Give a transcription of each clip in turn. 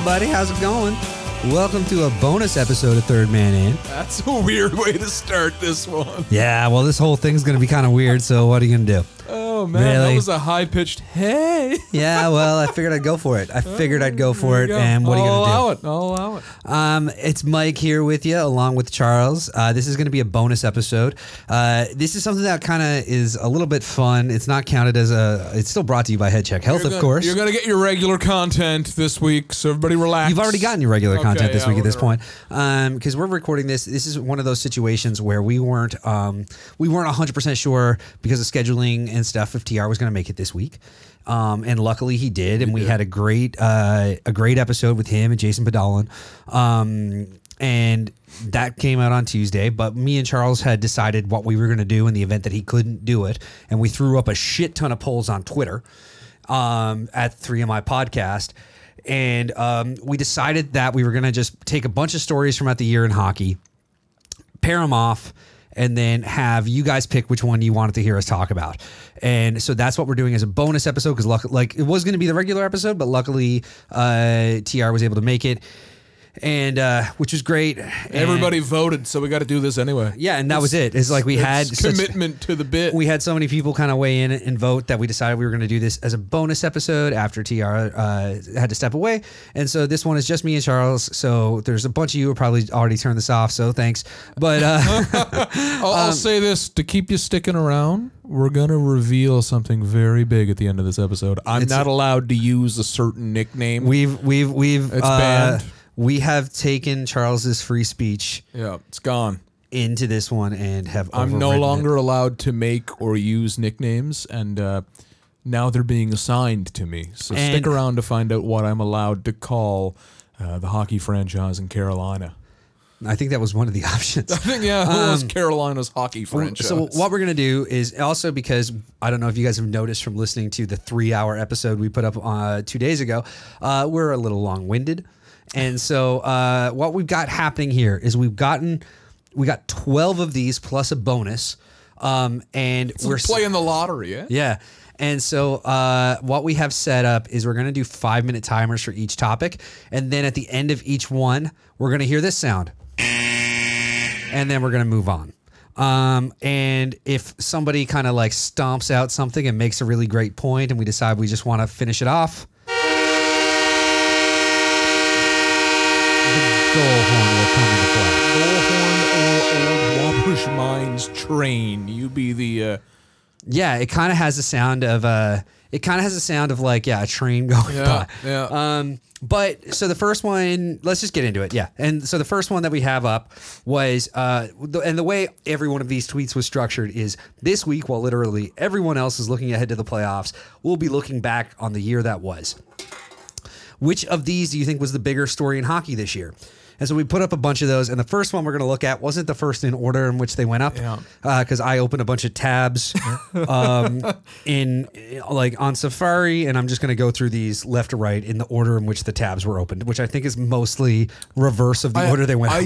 everybody. How's it going? Welcome to a bonus episode of Third Man In. That's a weird way to start this one. Yeah, well, this whole thing's going to be kind of weird, so what are you going to do? Oh, man, Really? that was a high-pitched hey. Yeah, well, I figured I'd go for it. And what are you going to do? I'll allow it. It's Mike here with you, along with Charles. This is going to be a bonus episode. This is something that kind of is a little bit fun. It's not counted as it's still brought to you by Head Check Health, of course. You're going to get your regular content this week, so everybody relax. You've already gotten your regular content this week at this whatever. point. Because we're recording this. This is one of those situations where we weren't 100% sure because of scheduling and stuff if TR was going to make it this week. And luckily he did, and we had a great episode with him and Jason Padalin. And that came out on Tuesday, but me and Charles had decided what we were going to do in the event that he couldn't do it, and we threw up a shit ton of polls on Twitter at 3MI Podcast, and we decided that we were going to just take a bunch of stories from throughout the year in hockey, pair them off, and then have you guys pick which one you wanted to hear us talk about. And so that's what we're doing as a bonus episode, because it was going to be the regular episode, but luckily TR was able to make it, and which was great. Everybody voted, so we got to do this anyway. Yeah, and that was it. It's like we had commitment to the bit. We had so many people kind of weigh in and vote that we decided we were going to do this as a bonus episode after TR had to step away. And so this one is just me and Charles. So there's a bunch of you who probably already turned this off, so thanks. But I'll say this to keep you sticking around. We're going to reveal something very big at the end of this episode. I'm not allowed to use a certain nickname. It's banned. We have taken Charles's free speech. Yeah, it's gone. Into this one and have I'm no longer allowed to make or use nicknames, and now they're being assigned to me. So stick around to find out what I'm allowed to call the hockey franchise in Carolina. I think that was one of the options. I think, yeah, who was Carolina's hockey franchise? So what we're going to do is also, because I don't know if you guys have noticed from listening to the 3-hour episode we put up 2 days ago, we're a little long-winded. And so what we've got happening here is we got 12 of these plus a bonus, and we're playing the lottery. Yeah. And so what we have set up is we're going to do 5-minute timers for each topic, and then at the end of each one we're going to hear this sound, and then we're going to move on. And if somebody kind of like stomps out something and makes a really great point and we decide we just want to finish it off, goal horn will come into play. Goal horn or old Wabash Mines train. You be the. Yeah, it kind of has a sound of a train going by. Yeah. But so the first one, let's just get into it. Yeah, and so the first one that we have up was and the way every one of these tweets was structured is this week, while literally everyone else is looking ahead to the playoffs, we'll be looking back on the year that was. Which of these do you think was the bigger story in hockey this year? And so we put up a bunch of those, and the first one we're going to look at wasn't the first in order in which they went up, because I opened a bunch of tabs on Safari, and I'm just going to go through these left to right in the order in which the tabs were opened, which I think is mostly reverse of the order they went up.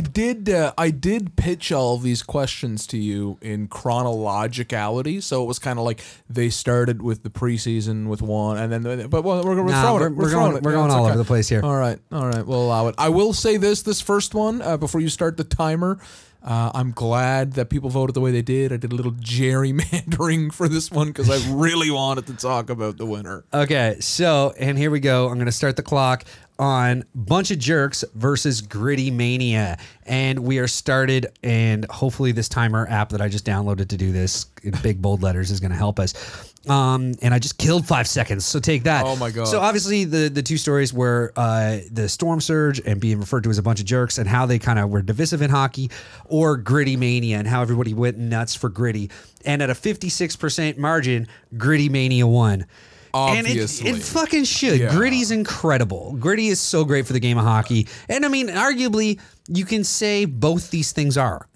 I did pitch all of these questions to you in chronologicality, so it was kind of like they started with the preseason with one, and then we're going all over the place here. All right, we'll allow it. I will say this first one before you start the timer. I'm glad that people voted the way they did. I did a little gerrymandering for this one because I really wanted to talk about the winner. Okay, so, and here we go. I'm going to start the clock on Bunch of Jerks versus Gritty Mania. And we are started, and hopefully this timer app that I just downloaded to do this in big bold letters is going to help us. And I just killed 5 seconds, so take that. Oh my God. So obviously the two stories were the storm surge and being referred to as a bunch of jerks and how they kind of were divisive in hockey, or Gritty Mania and how everybody went nuts for Gritty. And at a 56% margin, Gritty Mania won. Obviously. And it fucking should. Yeah. Gritty's incredible. Gritty is so great for the game of hockey. And I mean, arguably, you can say both these things are.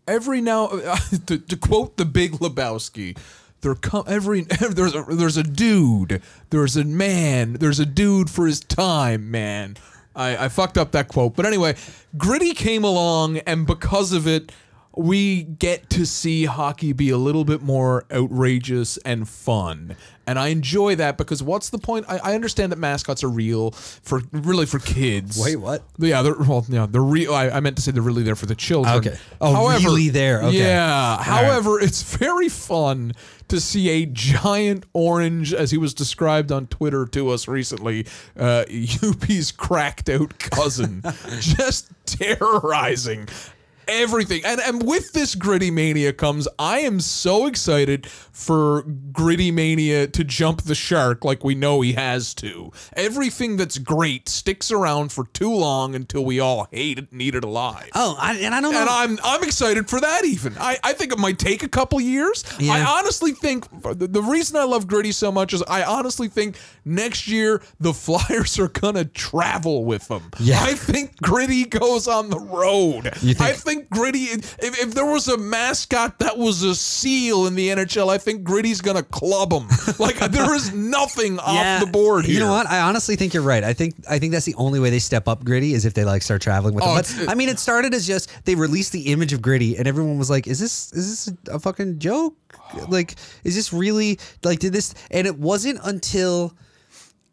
Every now, to quote the Big Lebowski, there's a dude, there's a man, there's a dude for his time, man. I fucked up that quote, but anyway, Gritty came along, and because of it, we get to see hockey be a little bit more outrageous and fun. And I enjoy that because what's the point? I understand that mascots are real for kids. Wait, what? Yeah, they're real. I meant to say they're really there for the children. Okay. Oh, really there? Okay. Yeah. All However, right. it's very fun to see a giant orange, as he was described on Twitter to us recently, Yuppie's cracked out cousin, just terrorizing everything. And with this Gritty Mania comes, I am so excited for Gritty Mania to jump the shark like we know he has to. Everything that's great sticks around for too long until we all hate it and eat it alive. Oh, I don't know. And I'm excited for that even. I think it might take a couple years. Yeah. I honestly think the reason I love Gritty so much is I honestly think next year the Flyers are going to travel with them. Yeah. I think Gritty goes on the road. You think- I think Gritty, if there was a mascot that was a seal in the NHL, I think Gritty's going to club him. Like there is nothing off the board here. You know what? I honestly think you're right. I think that's the only way they step up Gritty is if they like start traveling with him. But I mean, it started as just they released the image of Gritty, and everyone was like, "Is this a fucking joke? Like, is this really like did this?" And it wasn't until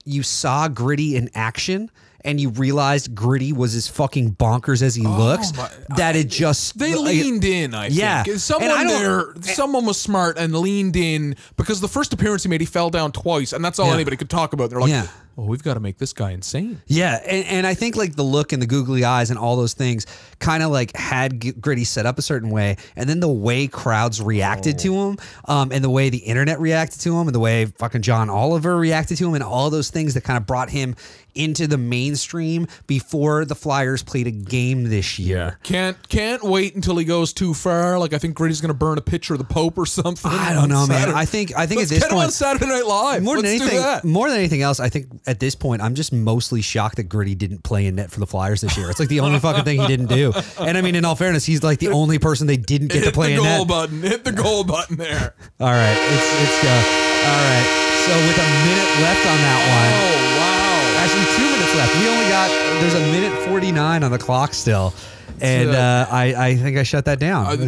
you saw Gritty in action and you realized Gritty was as fucking bonkers as he looks that it just they leaned in. I think someone was smart and leaned in because the first appearance he made, he fell down twice, and that's all anybody could talk about. They're like, "Oh, we've got to make this guy insane." Yeah, and I think like the look and the googly eyes and all those things kind of like had Gritty set up a certain way, and then the way crowds reacted to him, and the way the internet reacted to him, and the way fucking John Oliver reacted to him, and all those things that kind of brought him into the mainstream before the Flyers played a game this year. Can't wait until he goes too far. Like I think Gritty's going to burn a picture of the Pope or something. I don't know, man. I think at this get him point on Saturday Night Live. More than Let's anything else, I think at this point I'm just mostly shocked that Gritty didn't play in net for the Flyers this year. It's like the only fucking thing he didn't do. And I mean, in all fairness, he's like the only person they didn't get to play in net. Hit the goal button there. All right, let's go. All right, so with a minute left on that one. Oh wow! Actually, 2 minutes left. We only got there's a minute 49 on the clock still. And I think I shut that down.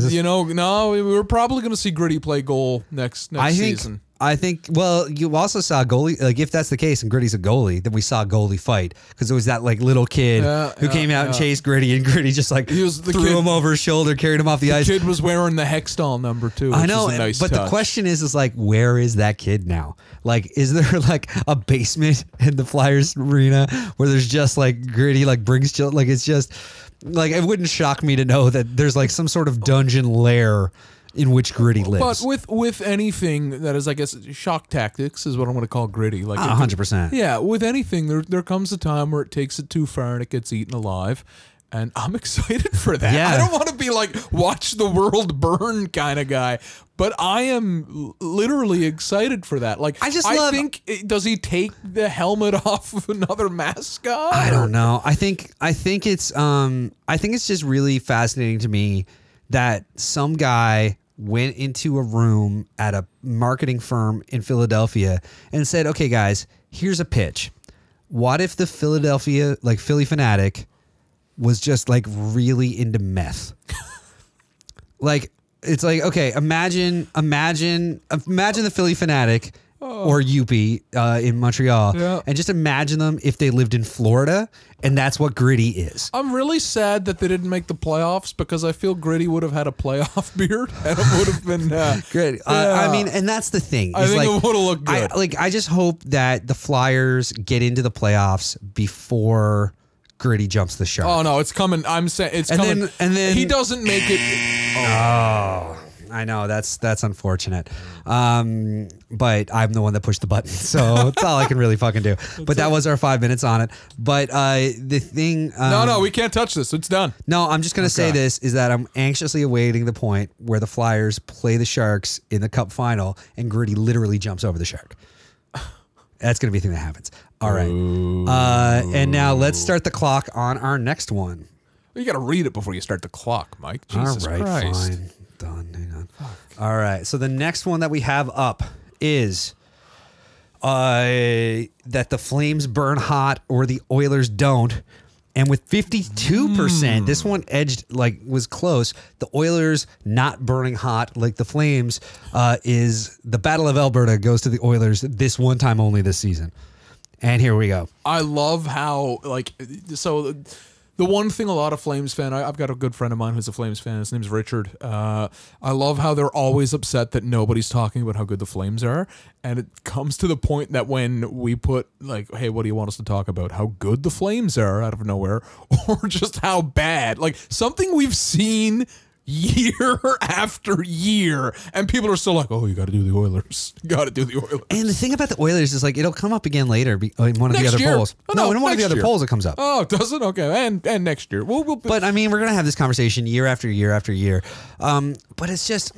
No, we're probably going to see Gritty play goal next season. I think, well, you also saw goalie, like if that's the case and Gritty's a goalie, then we saw a goalie fight because there was that like little kid who came out and chased Gritty, and Gritty just like threw him over his shoulder, carried him off the ice. The kid was wearing the Hextall number too. I know, is a nice but touch. the question is like, where is that kid now? Like, is there like a basement in the Flyers arena where there's just like Gritty like brings children? Like it's just like it wouldn't shock me to know that there's like some sort of dungeon lair in which Gritty lives. But with anything that is, I guess, shock tactics is what I'm going to call Gritty. Like 100%. Yeah, with anything, there comes a time where it takes it too far and it gets eaten alive. And I'm excited for that. Yeah. I don't want to be like, watch the world burn kind of guy. But I am literally excited for that. Like, I think, does he take the helmet off of another mascot? I don't know. I think it's just really fascinating to me that some guy went into a room at a marketing firm in Philadelphia and said, "Okay, guys, here's a pitch. What if the Philly Fanatic was just like really into meth?" Like, it's like, okay, imagine the Philly Fanatic or Yuppie in Montreal, and just imagine them if they lived in Florida, and that's what Gritty is. I'm really sad that they didn't make the playoffs because I feel Gritty would have had a playoff beard and it would have been Gritty. I mean, and that's the thing. I think it would have looked good. I just hope that the Flyers get into the playoffs before Gritty jumps the shark. Oh no, it's coming. I'm saying it's coming. And then he doesn't make it. Oh, I know that's unfortunate. But I'm the one that pushed the button, so it's all I can really fucking do. But that was our 5 minutes on it. But the thing, no, we can't touch this. It's done. No, I'm just gonna say this is that I'm anxiously awaiting the point where the Flyers play the Sharks in the Cup final, and Gritty literally jumps over the shark. That's gonna be the thing that happens. All right. And now let's start the clock on our next one. You got to read it before you start the clock, Mike. Jesus All right, Christ. fine. Done. Hang on. All right. So the next one that we have up is that the Flames burn hot or the Oilers don't. And with 52%, this one edged, like, was close. The Oilers not burning hot like the Flames is the Battle of Alberta goes to the Oilers this one time only this season. And here we go. I love how, like, so the one thing a lot of Flames fan, I've got a good friend of mine who's a Flames fan. His name's Richard. I love how they're always upset that nobody's talking about how good the Flames are. And it comes to the point that when we put, like, hey, what do you want us to talk about? How good the Flames are out of nowhere, or just how bad. Like, something we've seen year after year, and people are still like, oh, you got to do the Oilers. You got to do the Oilers. And the thing about the Oilers is, like, it'll come up again later in one of the other polls. Oh, no, in one of the other polls it comes up. Oh, does it? Okay, and next year. But, I mean, we're going to have this conversation year after year after year. But it's just,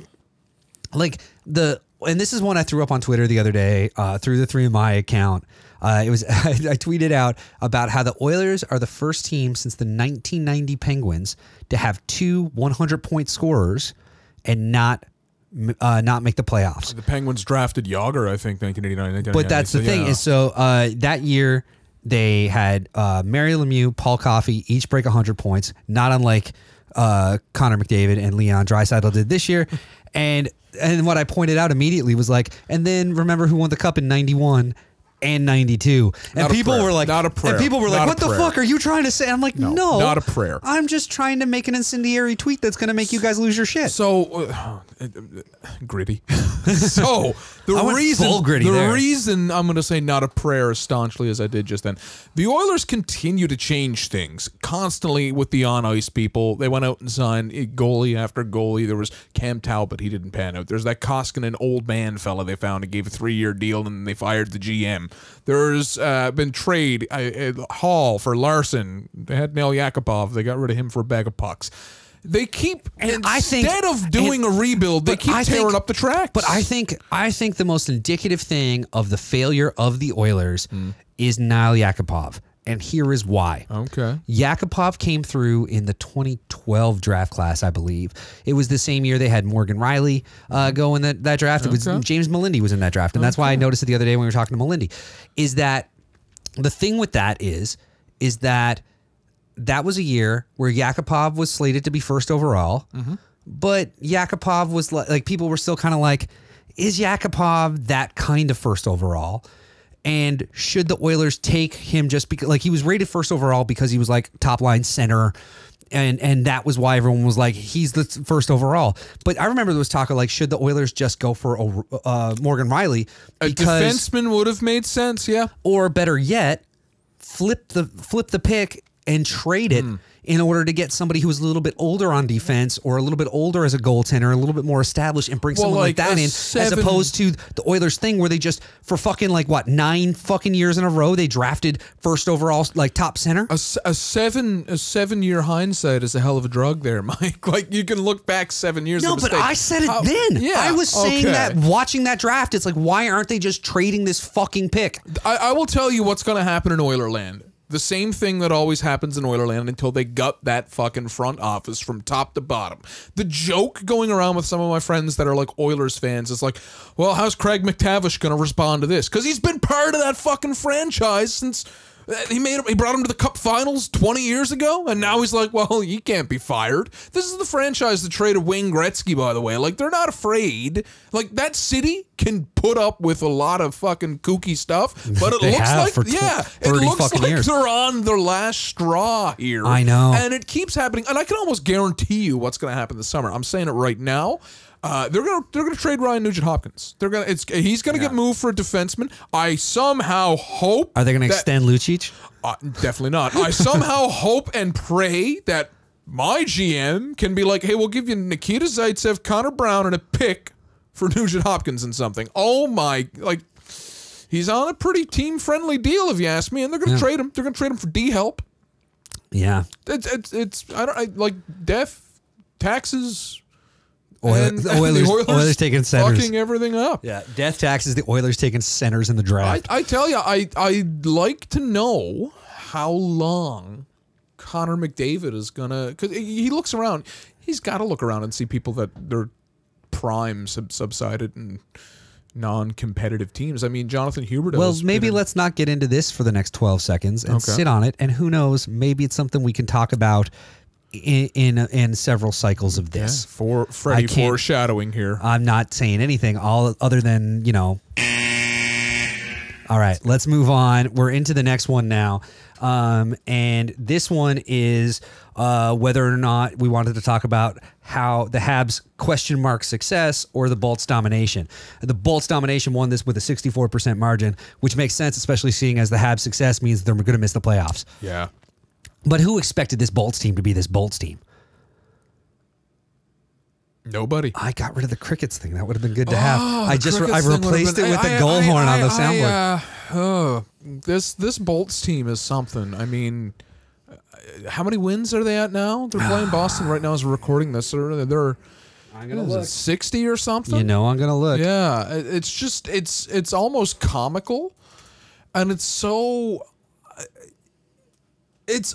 like, and this is one I threw up on Twitter the other day through the 3MI account. It was I tweeted out about how the Oilers are the first team since the 1990 Penguins to have two 100-point scorers and not make the playoffs. The Penguins drafted Yager, I think, 1989. But that's the thing is, so that year they had Mary Lemieux, Paul Coffey each break 100 points, not unlike Connor McDavid and Leon Draisaitl did this year. And what I pointed out immediately was like, and then remember who won the cup in 91 and 92. And people were like, not a prayer. And people were like, what the fuck are you trying to say? I'm like, no, not a prayer. I'm just trying to make an incendiary tweet that's going to make you guys lose your shit. So gritty. So the reason I'm going to say not a prayer as staunchly as I did just then, the Oilers continue to change things constantly with the on ice people. They went out and signed goalie after goalie. There was Cam Talbot, he didn't pan out. There's that Koskinen old man fella they found and gave a 3-year deal, and they fired the GM. There's been trade Hall for Larson. They had Nail Yakupov. They got rid of him for a bag of pucks. They keep, instead of doing a rebuild, they keep tearing up the tracks. But I think the most indicative thing of the failure of the Oilers is Nail Yakupov. And here is why. Okay. Yakupov came through in the 2012 draft class, I believe. It was the same year they had Morgan Riley go in that draft. It was James Melindy was in that draft. And that's why I noticed it the other day when we were talking to Melindy. Is that the thing with that is that was a year where Yakupov was slated to be first overall. But Yakupov was like people were still kind of like, is Yakupov that kind of first overall? And should the Oilers take him just because, like, he was rated first overall because he was like top line center, and that was why everyone was like, he's the first overall. But I remember there was talk of like, should the Oilers just go for Morgan Riley? Because a defenseman would have made sense, yeah. Or better yet, flip the pick and trade it in order to get somebody who's a little bit older on defense or a little bit older as a goaltender, a little bit more established, and bring someone like that in, as opposed to the Oilers thing where they just, for fucking 9 fucking years in a row, they drafted first overall like top center. A 7-year hindsight is a hell of a drug there, Mike. Like, you can look back 7 years. No, but I said it then. Yeah, I was saying that watching that draft, it's like, why aren't they just trading this fucking pick? I will tell you what's going to happen in Oilerland. The same thing that always happens in Oilerland until they gut that fucking front office from top to bottom. The joke going around with some of my friends that are like Oilers fans is like, well, how's Craig McTavish going to respond to this? Because he's been part of that fucking franchise since he brought him to the Cup Finals 20 years ago, and now he's like, well, he can't be fired. This is the franchise that traded Wayne Gretzky, by the way. Like, they're not afraid. Like, that city can put up with a lot of fucking kooky stuff, but it looks like they're on their last straw here. I know. And it keeps happening, and I can almost guarantee you what's going to happen this summer. I'm saying it right now. They're gonna trade Ryan Nugent-Hopkins. He's gonna get moved for a defenseman. I somehow hope. Are they gonna extend Lucic? Definitely not. I somehow hope and pray that my GM can be like, hey, we'll give you Nikita Zaitsev, Connor Brown, and a pick for Nugent-Hopkins and something. Oh my, like, he's on a pretty team-friendly deal, if you ask me, and they're gonna trade him. They're gonna trade him for D-help. Yeah. Like death, taxes. Oilers taking centers, fucking everything up. Yeah, death taxes. The Oilers taking centers in the draft. I tell you, I'd like to know how long Connor McDavid is gonna, because he looks around. He's got to look around and see people that their prime subsided and non-competitive teams. I mean, Jonathan Huberdeau. Well, maybe let's not get into this for the next 12 seconds and sit on it. And who knows, maybe it's something we can talk about in several cycles of this. Yeah, for Freddie foreshadowing here. I'm not saying anything other than, you know. All right, let's move on. We're into the next one now. And this one is whether or not we wanted to talk about how the Habs question mark success or the Bolts domination. The Bolts domination won this with a 64% margin, which makes sense, especially seeing as the Habs success means they're going to miss the playoffs. Yeah. But who expected this Bolts team to be this Bolts team? Nobody. I got rid of the crickets thing. That would have been good to have. I replaced it with the goal goal horn on the soundboard. This Bolts team is something. I mean, how many wins are they at now? They're playing Boston right now as we're recording this. They're I'm gonna look. 60 or something. You know, I'm gonna look. Yeah, it's just it's almost comical, and it's so.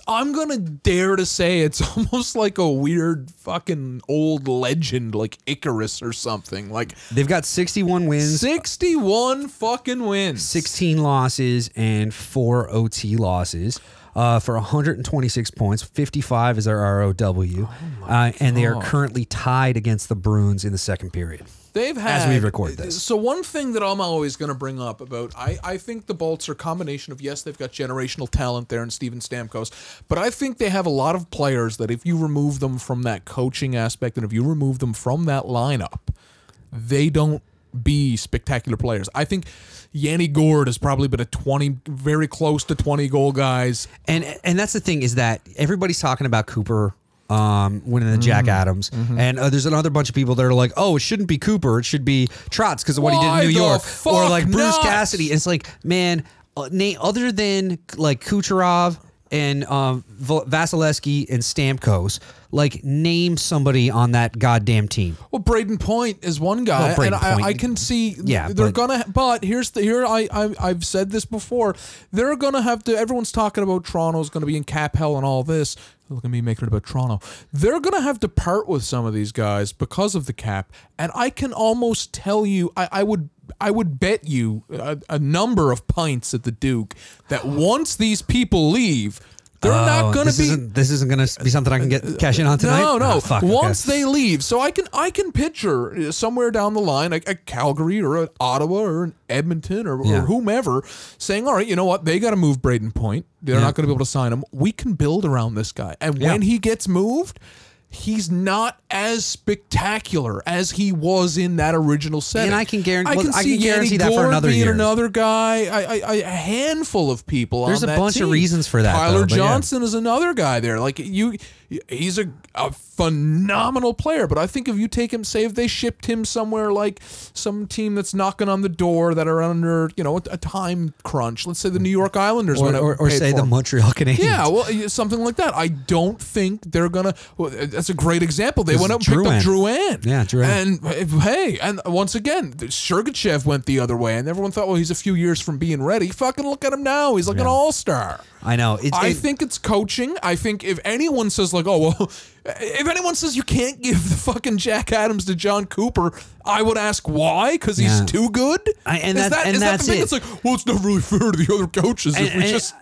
I'm gonna dare to say it's almost like a weird fucking old legend like Icarus or something. Like they've got 61 wins. 61 fucking wins. 16 losses and 4 OT losses. For 126 points, 55 is their ROW, and they are currently tied against the Bruins in the second period. They've had, as we record this. So one thing that I'm always going to bring up about, I think the Bolts are a combination of, yes, they've got generational talent there in Steven Stamkos, but I think they have a lot of players that if you remove them from that coaching aspect and if you remove them from that lineup, they don't be spectacular players. I think Yanni Gourde has probably been very close to 20 goal guys. And that's the thing is that everybody's talking about Cooper winning the Jack Adams, and there's another bunch of people that are like, oh, it shouldn't be Cooper, it should be Trotz because of what he did in New York, or like Bruce Cassidy. It's like, man, other than like Kucherov and Vasilevsky and Stamkos, like name somebody on that goddamn team. Well, Braden Point is one guy, and I can see they're gonna. But I've said this before. They're gonna have to. Everyone's talking about Toronto's gonna be in cap hell and all this. Look at me making it about Toronto. They're gonna have to part with some of these guys because of the cap, and I can almost tell you, I would bet you a number of pints at the Duke that once these people leave, they're not going to be. This isn't going to be something I can cash in on tonight. No. Once they leave, so I can picture somewhere down the line, a Calgary or an Ottawa or an Edmonton or whomever saying, all right, you know what? They got to move Braden Point. They're not going to be able to sign him. We can build around this guy, and when he gets moved, he's not as spectacular as he was in that original setting. And I can guarantee Yanni that for another year. Another guy, a handful of people. There's on a that bunch team. of reasons for that. Tyler Johnson is another guy there. Like he's a phenomenal player. But I think if you take him, say if they shipped him somewhere like some team that's knocking on the door that are under a time crunch. Let's say the New York Islanders, or say the Montreal Canadiens. Yeah, well, something like that. I don't think they're gonna. Well, that's a great example. They went out and picked up Drouin. Yeah, Drouin. And hey, and once again, Sergachev went the other way, and everyone thought, well, he's a few years from being ready. Fucking look at him now. He's like an all-star. I know. I think it's coaching. I think if anyone says like, oh, well, if anyone says you can't give the fucking Jack Adams to John Cooper, I would ask why, because he's too good. And that's it. It's like, well, it's not really fair to the other coaches.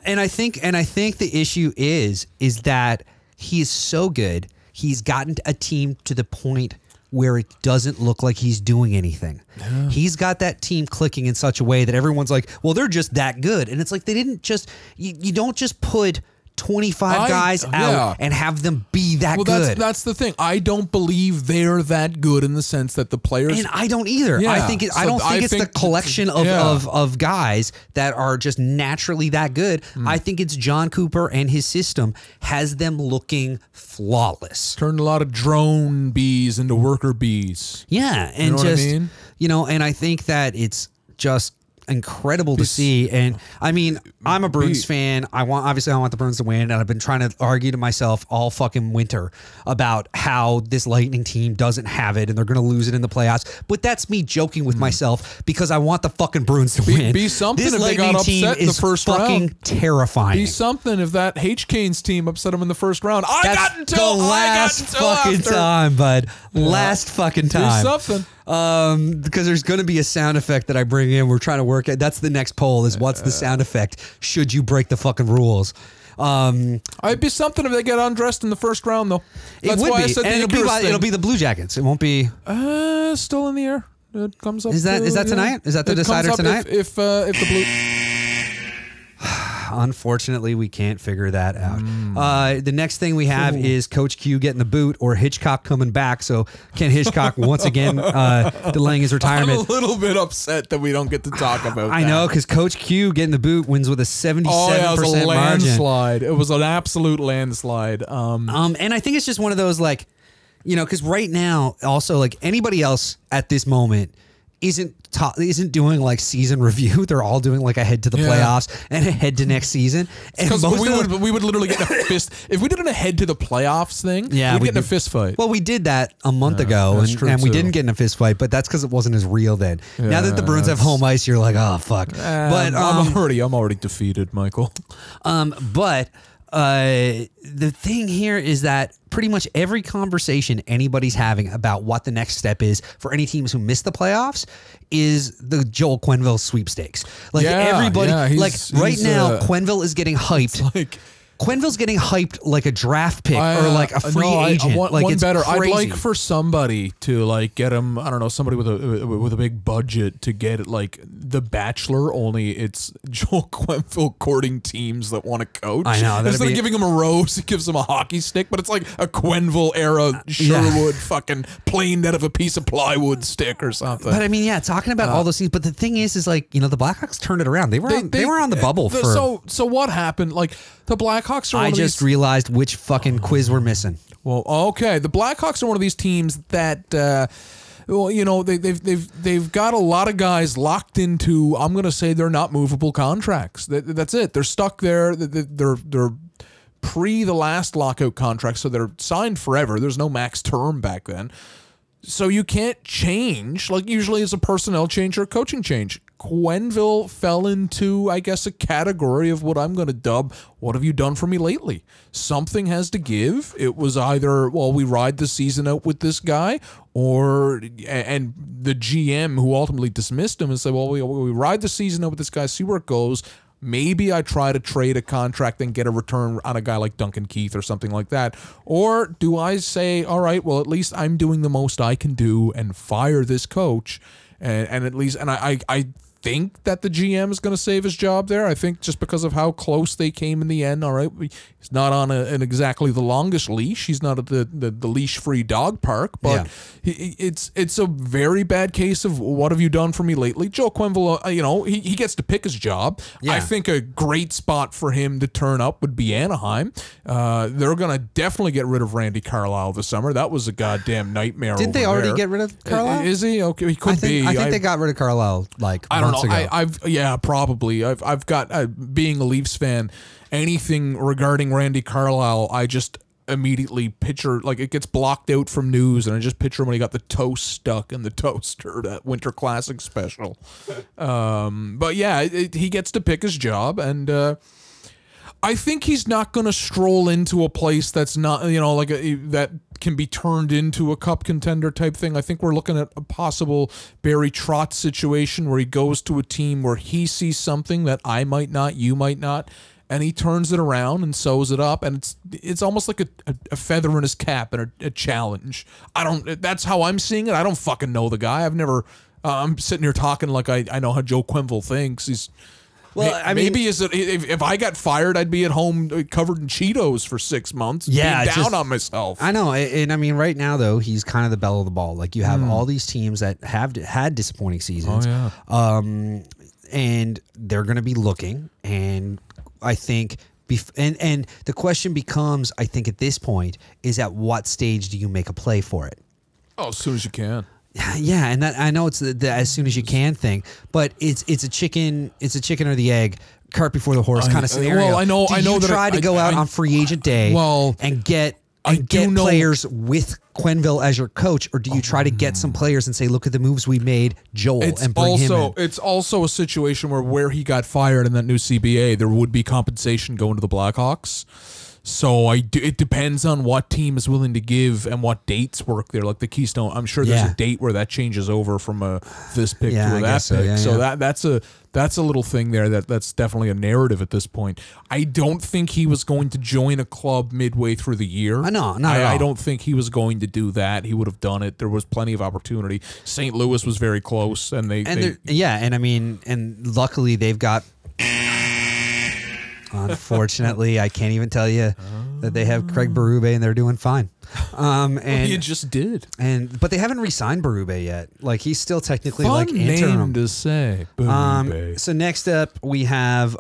And I think the issue is that he is so good. He's gotten a team to the point where it doesn't look like he's doing anything. Yeah. He's got that team clicking in such a way that everyone's like, well, they're just that good. And it's like, they didn't just, you don't just put 25 guys out and have them be that good. That's the thing. I don't believe they're that good in the sense that the players... And I don't either. Yeah. I don't think it's the collection of guys that are just naturally that good. I think it's John Cooper and his system has them looking flawless. Turned a lot of drone bees into worker bees. Yeah. And you know what I mean? And I think that it's just incredible to see. And I mean, I'm a Bruins fan. Obviously I want the Bruins to win, and I've been trying to argue to myself all fucking winter about how this Lightning team doesn't have it and they're going to lose it in the playoffs. But that's me joking with myself because I want the fucking Bruins to win. Be something this if Lightning they got team upset in the first fucking round. Terrifying. Be something if that H-Canes team upset them in the first round. Last fucking time, bud. Last fucking time. Be something. Because there's going to be a sound effect that I bring in. We're trying to work it. That's the next poll is what's the sound effect? Should you break the fucking rules? It'd be something if they get undressed in the first round, though. That's it would why be. I said And it'll be the Blue Jackets. It won't be. Still in the air. It comes up. Is that tonight? Is that the decider tonight? If the Blue. Unfortunately, we can't figure that out. The next thing we have is Coach Q getting the boot or Hitchcock coming back. So Ken Hitchcock once again delaying his retirement. I'm a little bit upset that we don't get to talk about that. I know, because Coach Q getting the boot wins with a 77% it was a margin. landslide. It was an absolute landslide. And I think it's just one of those, like, you know, because right now, also, like, anybody else at this moment isn't doing like season review. They're all doing like ahead to the playoffs and ahead to next season. Because we would literally get in a fist if we did an ahead to the playoffs thing. Yeah, we'd get in a fist fight. Well, we did that a month ago, and we didn't get in a fist fight, but that's because it wasn't as real then. Now that the Bruins have home ice, you're like, oh fuck. But I'm already defeated, Michael. But the thing here is that pretty much every conversation anybody's having about what the next step is for any teams who miss the playoffs is the Joel Quenneville sweepstakes. Like everybody, right now, Quenneville is getting hyped. Like, Quenneville's getting hyped like a draft pick or like a free agent. Like one it's better. crazy. I'd like for somebody to like get him. I don't know, somebody with a big budget to get it like The Bachelor. Only it's Joel Quenneville courting teams that want to coach. I know. Instead of giving him a rose, he gives him a hockey stick. But it's like a Quenneville era Sherwood fucking planed out of a piece of plywood stick or something. But I mean, yeah, talking about all those things. But the thing is like, you know, the Blackhawks turned it around. They were on the bubble for. So what happened? Like the Blackhawks. I just realized which fucking quiz we're missing. Well, okay, the Blackhawks are one of these teams that, well, you know, they've got a lot of guys locked into. I'm going to say they're not movable contracts. That's it. They're stuck there. They're pre the last lockout contract, so they're signed forever. There's no max term back then. So you can't change, like usually it's a personnel change or a coaching change. Quenneville fell into, I guess, a category of what I'm going to dub, what have you done for me lately? Something has to give. It was either, well, we ride the season out with this guy, or, and the GM who ultimately dismissed him and said, well, we ride the season out with this guy, see where it goes. Maybe I try to trade a contract and get a return on a guy like Duncan Keith or something like that. Or do I say, all right, well, at least I'm doing the most I can do and fire this coach. And at least, and I think that the GM is going to save his job there. I think just because of how close they came in the end. All right, he's not on an exactly the longest leash. He's not at the leash-free dog park, but it's a very bad case of what have you done for me lately. Joe Quenneville, you know, he gets to pick his job. Yeah. I think a great spot for him to turn up would be Anaheim. They're going to definitely get rid of Randy Carlyle this summer. That was a goddamn nightmare. Didn't they already get rid of Carlyle? Is he? Okay, he could be. I think they got rid of Carlyle like I don't know. Yeah, probably. I've got being a Leafs fan, anything regarding Randy Carlyle, I just immediately picture like it gets blocked out from news, and I just picture him when he got the toast stuck in the toaster, that Winter Classic special. But yeah, he gets to pick his job, and I think he's not going to stroll into a place that's not, you know, like that can be turned into a cup contender type thing. I think we're looking at a possible Barry Trotz situation where he goes to a team where he sees something that I might not, you might not, and he turns it around and sews it up, and it's almost like a feather in his cap and a challenge. That's how I'm seeing it. I don't fucking know the guy. I've never. I'm sitting here talking like I know how Joe Quenneville thinks. He's. Well, I mean, maybe if I got fired, I'd be at home covered in Cheetos for 6 months. Yeah, being down on myself. I know, and I mean, right now though, he's kind of the belle of the ball. Like you have all these teams that have had disappointing seasons, and they're going to be looking. And I think, and the question becomes, I think at this point, is at what stage do you make a play for it? Oh, as soon as you can. Yeah, and that I know it's the as soon as you can thing, but it's a chicken or the egg, cart before the horse kind of scenario. Well, I know that try to go out on free agent day and get players with Quenneville as your coach, or do you try to get some players and say, look at the moves we made, Joel, and bring him in? It's also a situation where he got fired in that new CBA, there would be compensation going to the Blackhawks. So it depends on what team is willing to give and what dates work there. Like the Keystone, I'm sure there's a date where that changes over from this pick to I that guess so. pick. Yeah, so yeah. that's a little thing there that's definitely a narrative at this point. I don't think he was going to join a club midway through the year. No, not at all. I don't think he was going to do that. He would have done it. There was plenty of opportunity. St. Louis was very close, and and I mean, and luckily they've got. Unfortunately, I can't even tell you that they have Craig Berube and they're doing fine. And you just did. But they haven't re-signed Berube yet. Like he's still technically Fun like interim name to say. Berube. So next up we have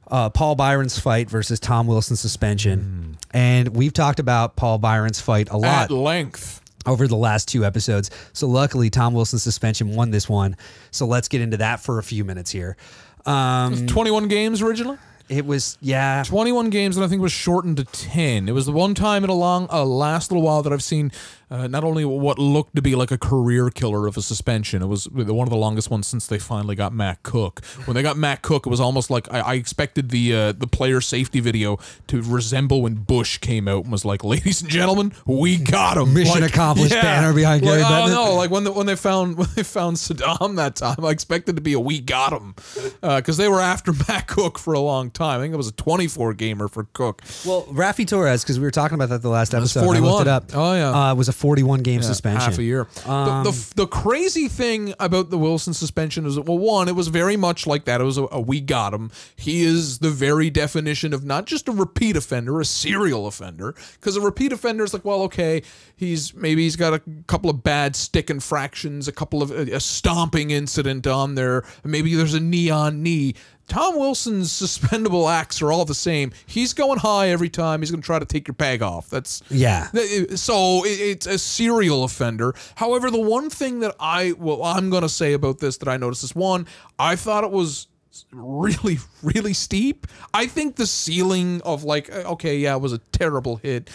Paul Byron's fight versus Tom Wilson's suspension, and we've talked about Paul Byron's fight a lot At length over the last 2 episodes. So luckily, Tom Wilson's suspension won this one. So let's get into that for a few minutes here. 21 games originally. It was 21 games, and I think it was shortened to 10. It was the one time in a last little while that I've seen not only what looked to be like a career killer of a suspension, it was one of the longest ones since they finally got Matt Cook. When they got Matt Cook, it was almost like I expected the player safety video to resemble when Bush came out and was like, "Ladies and gentlemen, we got him." Mission accomplished. Banner behind Gary Bettman. Oh no! Like when they found Saddam that time, I expected to be a "we got him" because they were after Matt Cook for a long time. I think it was a 24 gamer for Cook. Well, Rafi Torres, because we were talking about that the last episode. 41. I looked it up. Oh yeah, it was a 41 game suspension, half a year. The crazy thing about the Wilson suspension is, well, one, it was very much like that. It was a we got him. He is the very definition of not just a repeat offender, a serial offender. Because a repeat offender is like, well, okay, he's got a couple of bad stick infractions, a couple of a stomping incident on there, maybe there's a knee on knee. Tom Wilson's suspendable acts are all the same. He's going high every time. He's going to try to take your peg off. So it's a serial offender. However, the one thing that I'm going to say about this that I noticed is, one, I thought it was really, really steep. I think the ceiling of like, okay, yeah, it was a terrible hit.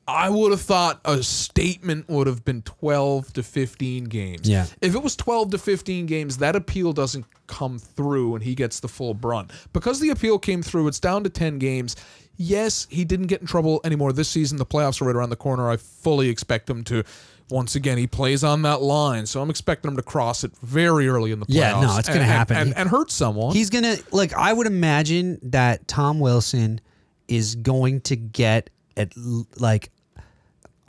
I would have thought a statement would have been 12 to 15 games. Yeah. If it was 12 to 15 games, that appeal doesn't come through and he gets the full brunt. Because the appeal came through, it's down to 10 games. Yes, he didn't get in trouble anymore this season. The playoffs are right around the corner. I fully expect him to, once again, he plays on that line. So I'm expecting him to cross it very early in the playoffs. Yeah, no, it's going to happen. And hurt someone. He's going to, like, I would imagine that Tom Wilson is going to get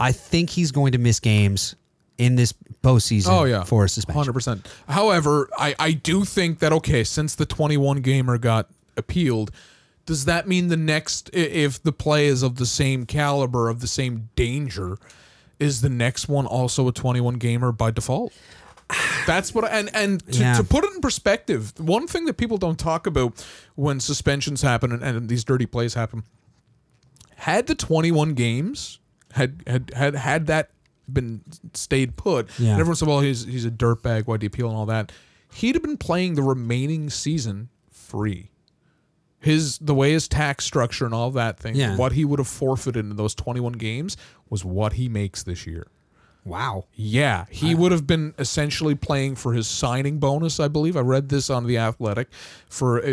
I think he's going to miss games in this postseason for a suspension. 100%. However, I do think that, okay, since the 21 gamer got appealed, does that mean the next, if the play is of the same caliber, of the same danger, is the next one also a 21 gamer by default? That's what, to put it in perspective, one thing that people don't talk about when suspensions happen and these dirty plays happen, had the 21 games had that been stayed put, and everyone said, well, he's a dirtbag, why'd he appeal and all that, he'd have been playing the remaining season free. The way his tax structure and all that thing, what he would have forfeited in those 21 games was what he makes this year. Wow. Yeah, he would have been essentially playing for his signing bonus, I believe. I read this on The Athletic.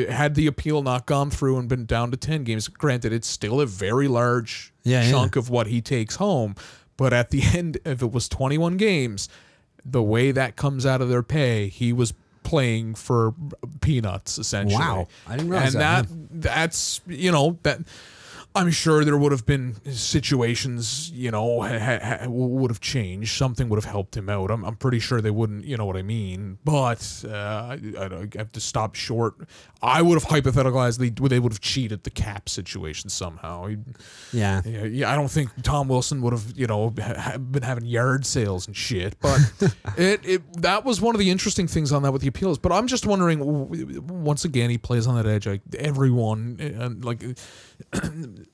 Had the appeal not gone through and been down to 10 games, granted, it's still a very large chunk of what he takes home. But at the end, if it was 21 games, the way that comes out of their pay, he was playing for peanuts, essentially. Wow. I didn't realize that's, that... I'm sure there would have been situations, would have changed. Something would have helped him out. I'm pretty sure they wouldn't, you know what I mean? But I have to stop short. I would have hypotheticalized they would have cheated the cap situation somehow. Yeah. I don't think Tom Wilson would have, been having yard sales and shit. But that was one of the interesting things on that with the appeals. But I'm just wondering, once again, he plays on that edge. Like everyone,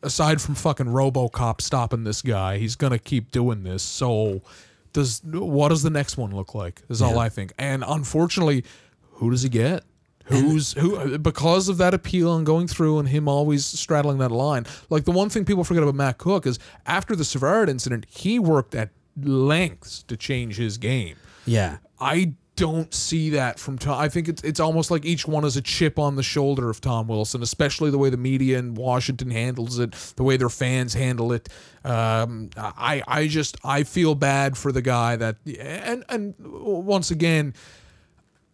aside from fucking RoboCop stopping this guy, he's gonna keep doing this. So, what does the next one look like? Is all I think. And unfortunately, who does he get? Who? Because of that appeal and going through and him always straddling that line. Like the one thing people forget about Matt Cook is after the Savard incident, he worked at lengths to change his game. Yeah. I don't see that from Tom. I think it's almost like each one is a chip on the shoulder of Tom Wilson, especially the way the media in Washington handles it, the way their fans handle it. I feel bad for the guy that, and once again,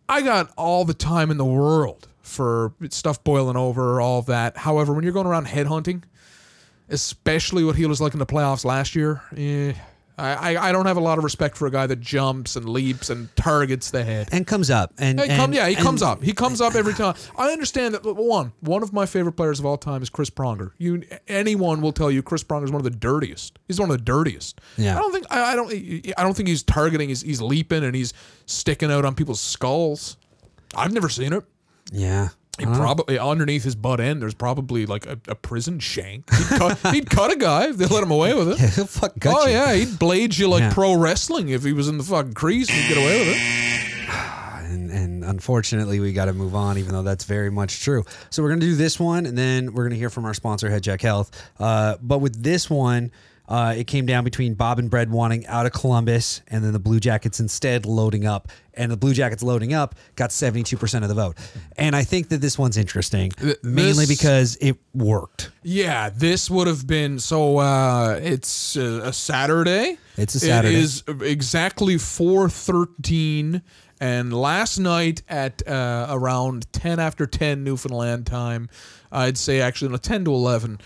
I got all the time in the world for stuff boiling over, all of that. However, when you're going around headhunting, especially what he was like in the playoffs last year, I don't have a lot of respect for a guy that jumps and leaps and targets the head. And comes up. He comes up. He comes up every time. I understand that one of my favorite players of all time is Chris Pronger. Anyone will tell you Chris Pronger is one of the dirtiest. He's one of the dirtiest. Yeah. I don't think he's targeting. He's leaping and he's sticking out on people's skulls. I've never seen it. Yeah. He probably underneath his butt end, there's probably like a prison shank. He'd cut a guy if they let him away with it. Yeah, he'll fuck gut you. Yeah, he'd blade you like pro wrestling if he was in the fucking crease. He'd get away with it. And unfortunately, we got to move on, even though that's very much true. So we're gonna do this one, and then we're gonna hear from our sponsor, Head Check Health. But with this one, it came down between Bob and Bread wanting out of Columbus, and then the Blue Jackets instead loading up. And the Blue Jackets loading up got 72% of the vote. And I think that this one's interesting, mainly because it worked. Yeah, this would have been, so it's a Saturday. It's a Saturday. It is exactly 4:13. And last night at around 10 after 10 Newfoundland time, I'd say actually no, 10 to 11.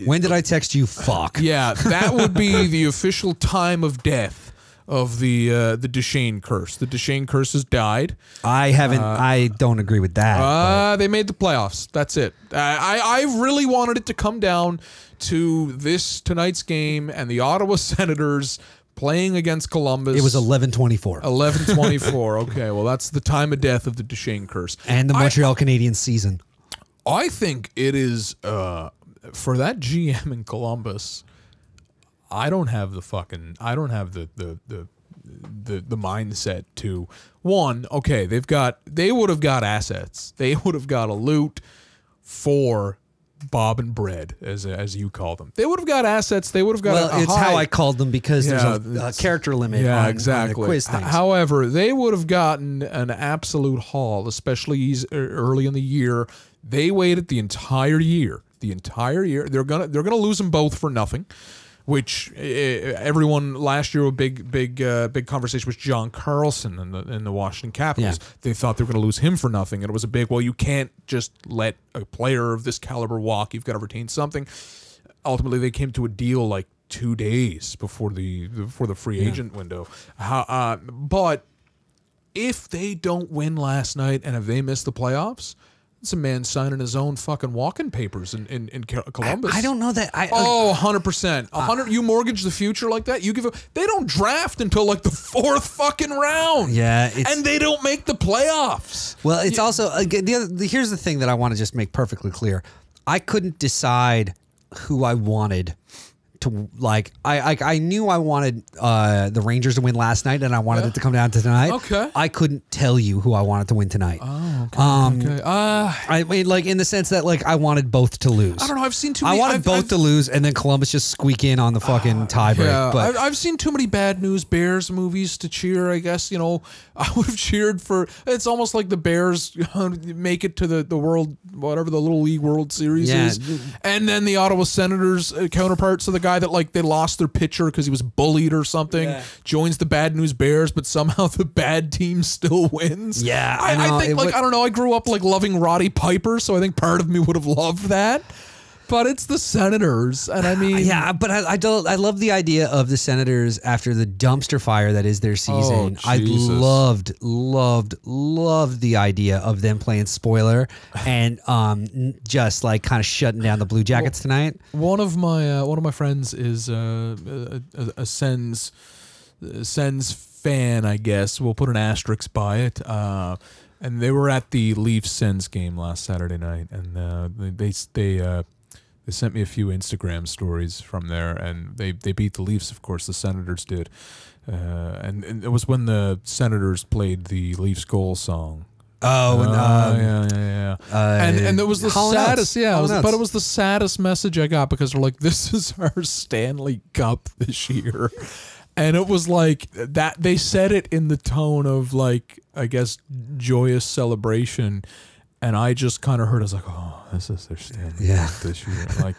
When did I text you? Fuck. Yeah, that would be the official time of death of the Duchesne curse. The Duchesne curse has died. I don't agree with that. They made the playoffs. That's it. I really wanted it to come down to tonight's game and the Ottawa Senators playing against Columbus. It was 11-24. 11-24. Okay, well, that's the time of death of the Duchesne curse. And the Montreal Canadiens season. I think it is, for that GM in Columbus, I don't have the mindset to, one, okay, they would have got assets. They would have got a loot for Bob and Bread, as you call them. They would have got assets. They would have got how I called them because there's a character limit on the quiz things. However, they would have gotten an absolute haul, especially early in the year. They waited the entire year. They're gonna lose them both for nothing. Which everyone last year, a big conversation was John Carlson in the Washington Capitals. Yeah. They thought they were going to lose him for nothing, and it was a big. Well, you can't just let a player of this caliber walk. You've got to retain something. Ultimately, they came to a deal like 2 days before the free agent window. But if they don't win last night and if they miss the playoffs, it's a man signing his own fucking walking papers in Columbus. I don't know that. 100%. 100. You mortgage the future like that. They don't draft until like the 4th fucking round. Yeah, and they don't make the playoffs. Well, it's also here's the thing that I want to just make perfectly clear. I couldn't decide who I wanted to like. I knew I wanted the Rangers to win last night, and I wanted it to come down to tonight. Okay. I couldn't tell you who I wanted to win tonight. Oh, okay. I mean, like in the sense that like I wanted both to lose. I don't know. I've seen too many. I wanted both to lose, and then Columbus just squeak in on the fucking tiebreak. Yeah, but I've seen too many Bad News Bears movies to cheer. I guess I would have cheered for. It's almost like the Bears make it to the world, whatever the Little League World Series is, and then the Ottawa Senators counterparts. So the guy that like they lost their pitcher because he was bullied or something joins the Bad News Bears, but somehow the bad team still wins. Yeah, I think I don't know. I grew up like loving Roddy Piper, so I think part of me would have loved that. But it's the Senators, and I mean, yeah. But I love the idea of the Senators after the dumpster fire that is their season. I loved the idea of them playing spoiler and just like kind of shutting down the Blue Jackets tonight. One of my friends is a Sens fan, I guess. We'll put an asterisk by it. And they were at the Leafs Sens game last Saturday night, and they sent me a few Instagram stories from there, and they beat the Leafs, of course. The Senators did, and it was when the Senators played the Leafs goal song. Oh, and it was the saddest. But it was the saddest message I got because they're like, "This is our Stanley Cup this year." And it was like that. They said it in the tone of like, I guess, joyous celebration. And I just kind of heard, I was like, oh, this is their standard this year. Like,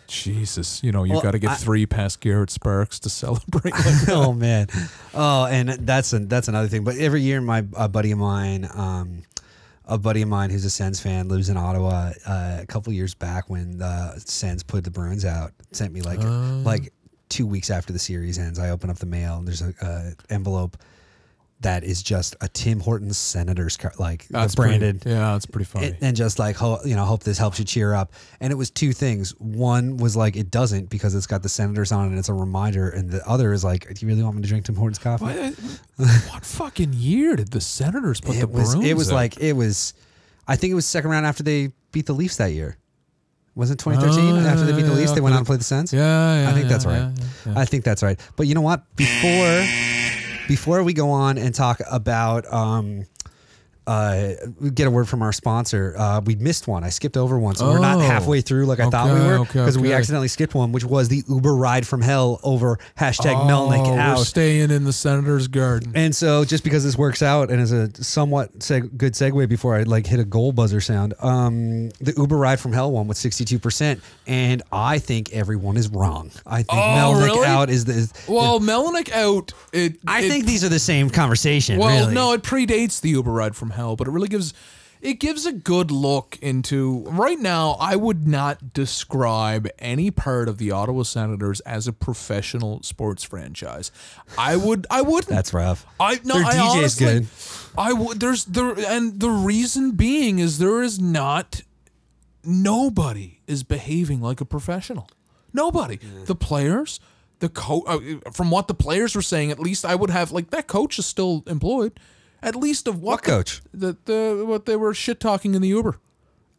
Jesus, you know, you got to get 3 past Garrett Sparks to celebrate. Like that. Oh man, oh, and that's another thing. But every year, a buddy of mine who's a Sens fan lives in Ottawa. A couple years back, when the Sens put the Bruins out, sent me like 2 weeks after the series ends. I open up the mail and there's a envelope that is just a Tim Hortons Senators card, like that's branded. That's pretty funny. And just like, hope this helps you cheer up. And it was 2 things. One was like, it doesn't, because it's got the Senators on it and it's a reminder. And the other is like, do you really want me to drink Tim Hortons coffee? What fucking year did the Senators put the Bruins It was out? like, I think it was second round after they beat the Leafs that year. Wasn't it 2013 after they beat the Leafs? They went on and played the Sens? Yeah, I think that's right. Yeah. I think that's right. But you know what? Before we go on and talk about get a word from our sponsor, we missed one. I skipped over one, so we're not halfway through like I thought we were, because we accidentally skipped one, which was the Uber ride from hell over #Melnick out. We're staying in the Senator's garden. And so, just because this works out and is a somewhat good segue before I like hit a goal buzzer sound, the Uber ride from hell one with 62%, and I think everyone is wrong. I think Melnick out is the Melnick out. I think these are the same conversation. Well, really. no, it predates the Uber ride from hell, but it really gives a good look into right now. I would not describe any part of the Ottawa Senators as a professional sports franchise. I wouldn't. That's rough. Their DJ's honestly, good. I would. And the reason being is nobody is behaving like a professional. Nobody. Yeah. The players, the coach. From what the players were saying, at least I would have like that coach is still employed. At least of what coach? What they were shit talking in the Uber.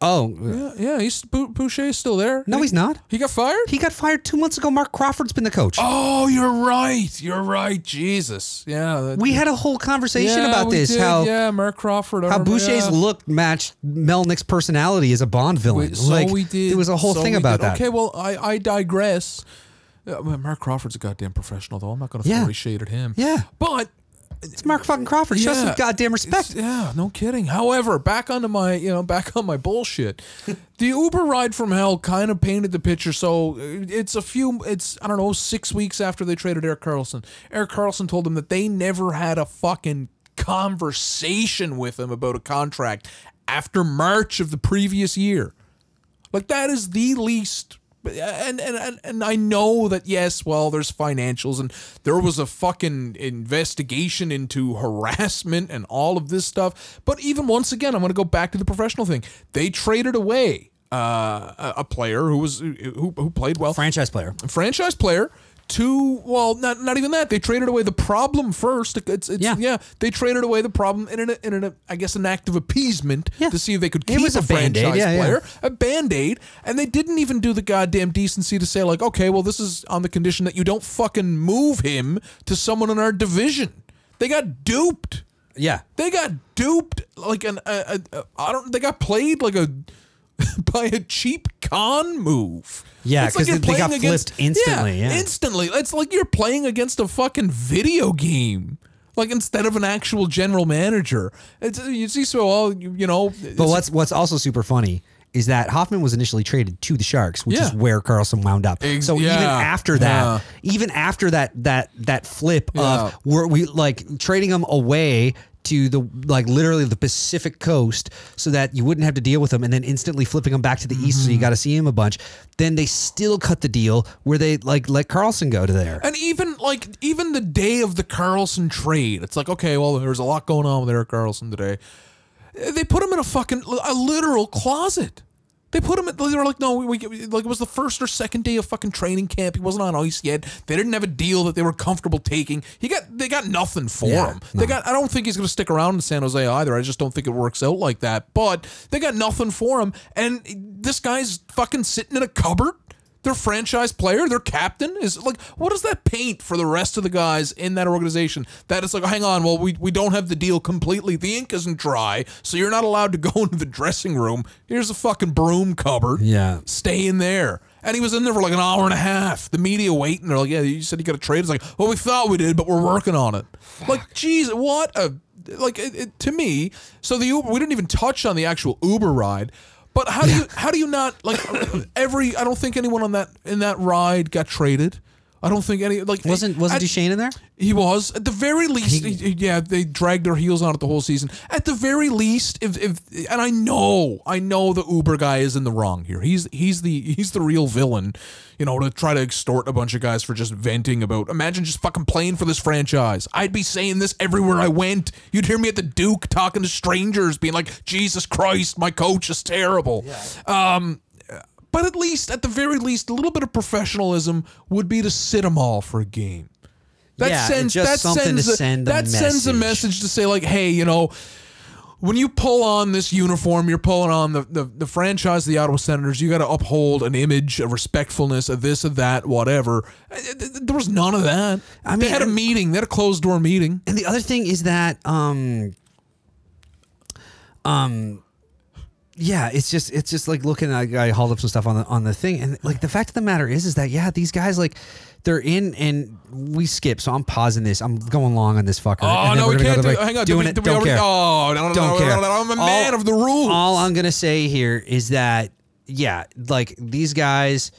Oh yeah. Boucher's still there. No, he's not. He got fired. He got fired 2 months ago. Mark Crawford's been the coach. Oh, you're right. Jesus. Yeah. We had a whole conversation about this. Did. Mark Crawford. How Boucher's look matched Melnick's personality as a Bond villain. We did. There was a whole thing about that. Okay, well, I digress. Mark Crawford's a goddamn professional, though. I'm not going to throw any shade at him. Yeah, but. It's Mark fucking Crawford. Show some goddamn respect. No kidding. However, back on my bullshit. The Uber ride from hell kind of painted the picture. So it's 6 weeks after they traded Erik Karlsson. Erik Karlsson told them that they never had a fucking conversation with him about a contract after March of the previous year. Like, that is the least. And I know that, yes, well, there's financials, and there was a fucking investigation into harassment and all of this stuff. But even once again, I'm going to go back to the professional thing. They traded away a player who played well, franchise player, not even that. They traded away the problem first. They traded away the problem in I guess an act of appeasement to see if they could keep a franchise player, a Band-Aid, and they didn't even do the goddamn decency to say like, okay, well, this is on the condition that you don't fucking move him to someone in our division. They got duped. Yeah, they got duped like they got played like by a cheap con move. Yeah, because they got flipped instantly. Yeah, instantly. It's like you're playing against a fucking video game. Like, instead of an actual general manager. But what's also super funny is that Hoffman was initially traded to the Sharks, which is where Karlsson wound up. So even after that flip of we like trading him away to the literally the Pacific Coast so that you wouldn't have to deal with him, and then instantly flipping him back to the East so you got to see him a bunch. Then they still cut the deal where they let Karlsson go to there. And even the day of the Karlsson trade, it's like, okay, well, there's a lot going on with Erik Karlsson today. They put him in a literal closet. They put him. They were like, no, it was the first or second day of fucking training camp. He wasn't on ice yet. They didn't have a deal that they were comfortable taking. They got nothing for him. No. I don't think he's going to stick around in San Jose either. I just don't think it works out like that. But they got nothing for him, and this guy's fucking sitting in a cupboard. Their franchise player, their captain, is like, what does that paint for the rest of the guys in that organization? That it's like, hang on, well, we don't have the deal completely. The ink isn't dry, so you're not allowed to go into the dressing room. Here's a fucking broom cupboard. Yeah. Stay in there. And he was in there for like an hour and a half. The media waiting. They're like, yeah, you said you got a trade. It's like, well, we thought we did, but we're working on it. Like, geez, what a like to me. So the Uber, we didn't even touch on the actual Uber ride. But how do you not like I don't think anyone on in that ride got traded. I don't think any like wasn't Duchesne in there? He was at the very least. Yeah, they dragged their heels on it the whole season. At the very least, if and I know the Uber guy is in the wrong here. He's the real villain, you know, to try to extort a bunch of guys for just venting about. Imagine just fucking playing for this franchise. I'd be saying this everywhere I went. You'd hear me at the Duke talking to strangers, being like, "Jesus Christ, my coach is terrible." Yeah. But at least, at the very least, a little bit of professionalism would be to sit them all for a game. That sends a message to say, like, hey, you know, when you pull on this uniform, you're pulling on the franchise, the Ottawa Senators. You got to uphold an image, a respectfulness, of this, of that, whatever. There was none of that. I mean, they had a meeting. They had a closed door meeting. And the other thing is that, yeah, it's just like looking at, I hauled up some stuff on the thing, and like the fact of the matter is that, yeah, these guys, like, they're in, and we skip, so I'm pausing this. I'm going long on this fucker. Oh, no, we can't hang on. Doing it. Don't care. Oh, no, don't care. I'm a man of the rules. All I'm going to say here is that, yeah, like, these guys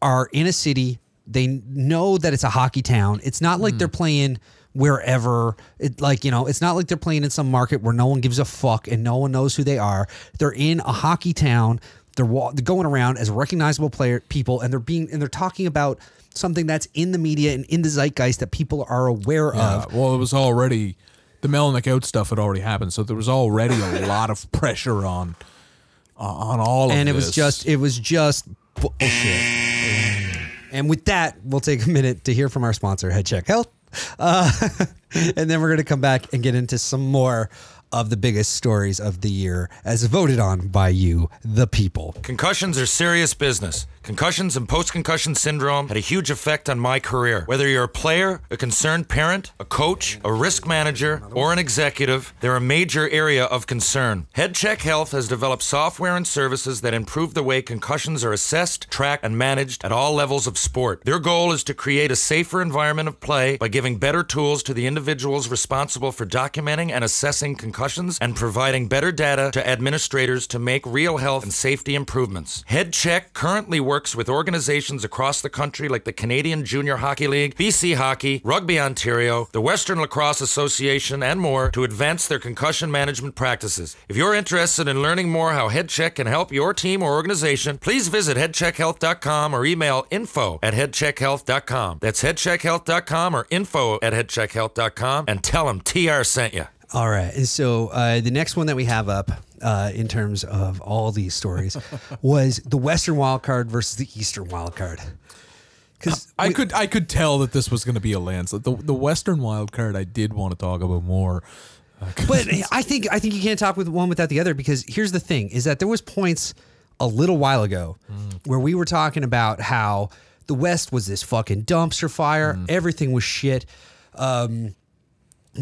are in a city. They know that it's a hockey town. It's not like they're playing wherever, like, you know, it's not like they're playing in some market where no one gives a fuck and no one knows who they are. They're in a hockey town. They're going around as recognizable people, and they're talking about something that's in the media and in the zeitgeist that people are aware of. Well, it was already, the Melnick out stuff had already happened, so there was already a lot of pressure on all of this. And it was just bullshit. And with that, we'll take a minute to hear from our sponsor, Head Check Health. And then we're going to come back and get into some more of the biggest stories of the year as voted on by you, the people. Concussions are serious business. Concussions and post-concussion syndrome had a huge effect on my career. Whether you're a player, a concerned parent, a coach, a risk manager, or an executive, they're a major area of concern. HeadCheck Health has developed software and services that improve the way concussions are assessed, tracked, and managed at all levels of sport. Their goal is to create a safer environment of play by giving better tools to the individuals responsible for documenting and assessing concussions and providing better data to administrators to make real health and safety improvements. HeadCheck currently works with organizations across the country like the Canadian Junior Hockey League, BC Hockey, Rugby Ontario, the Western Lacrosse Association, and more to advance their concussion management practices. If you're interested in learning more how HeadCheck can help your team or organization, please visit headcheckhealth.com or email info@headcheckhealth.com. That's headcheckhealth.com or info@headcheckhealth.com, and tell them TR sent you. All right. And so the next one that we have up in terms of all these stories was the Western Wild Card versus the Eastern Wild Card. Because I could tell that this was going to be a landslide. The Western Wild Card I did want to talk about more. But I think you can't talk with one without the other, because here's the thing, is that there was points a little while ago where we were talking about how the West was this fucking dumpster fire. Everything was shit.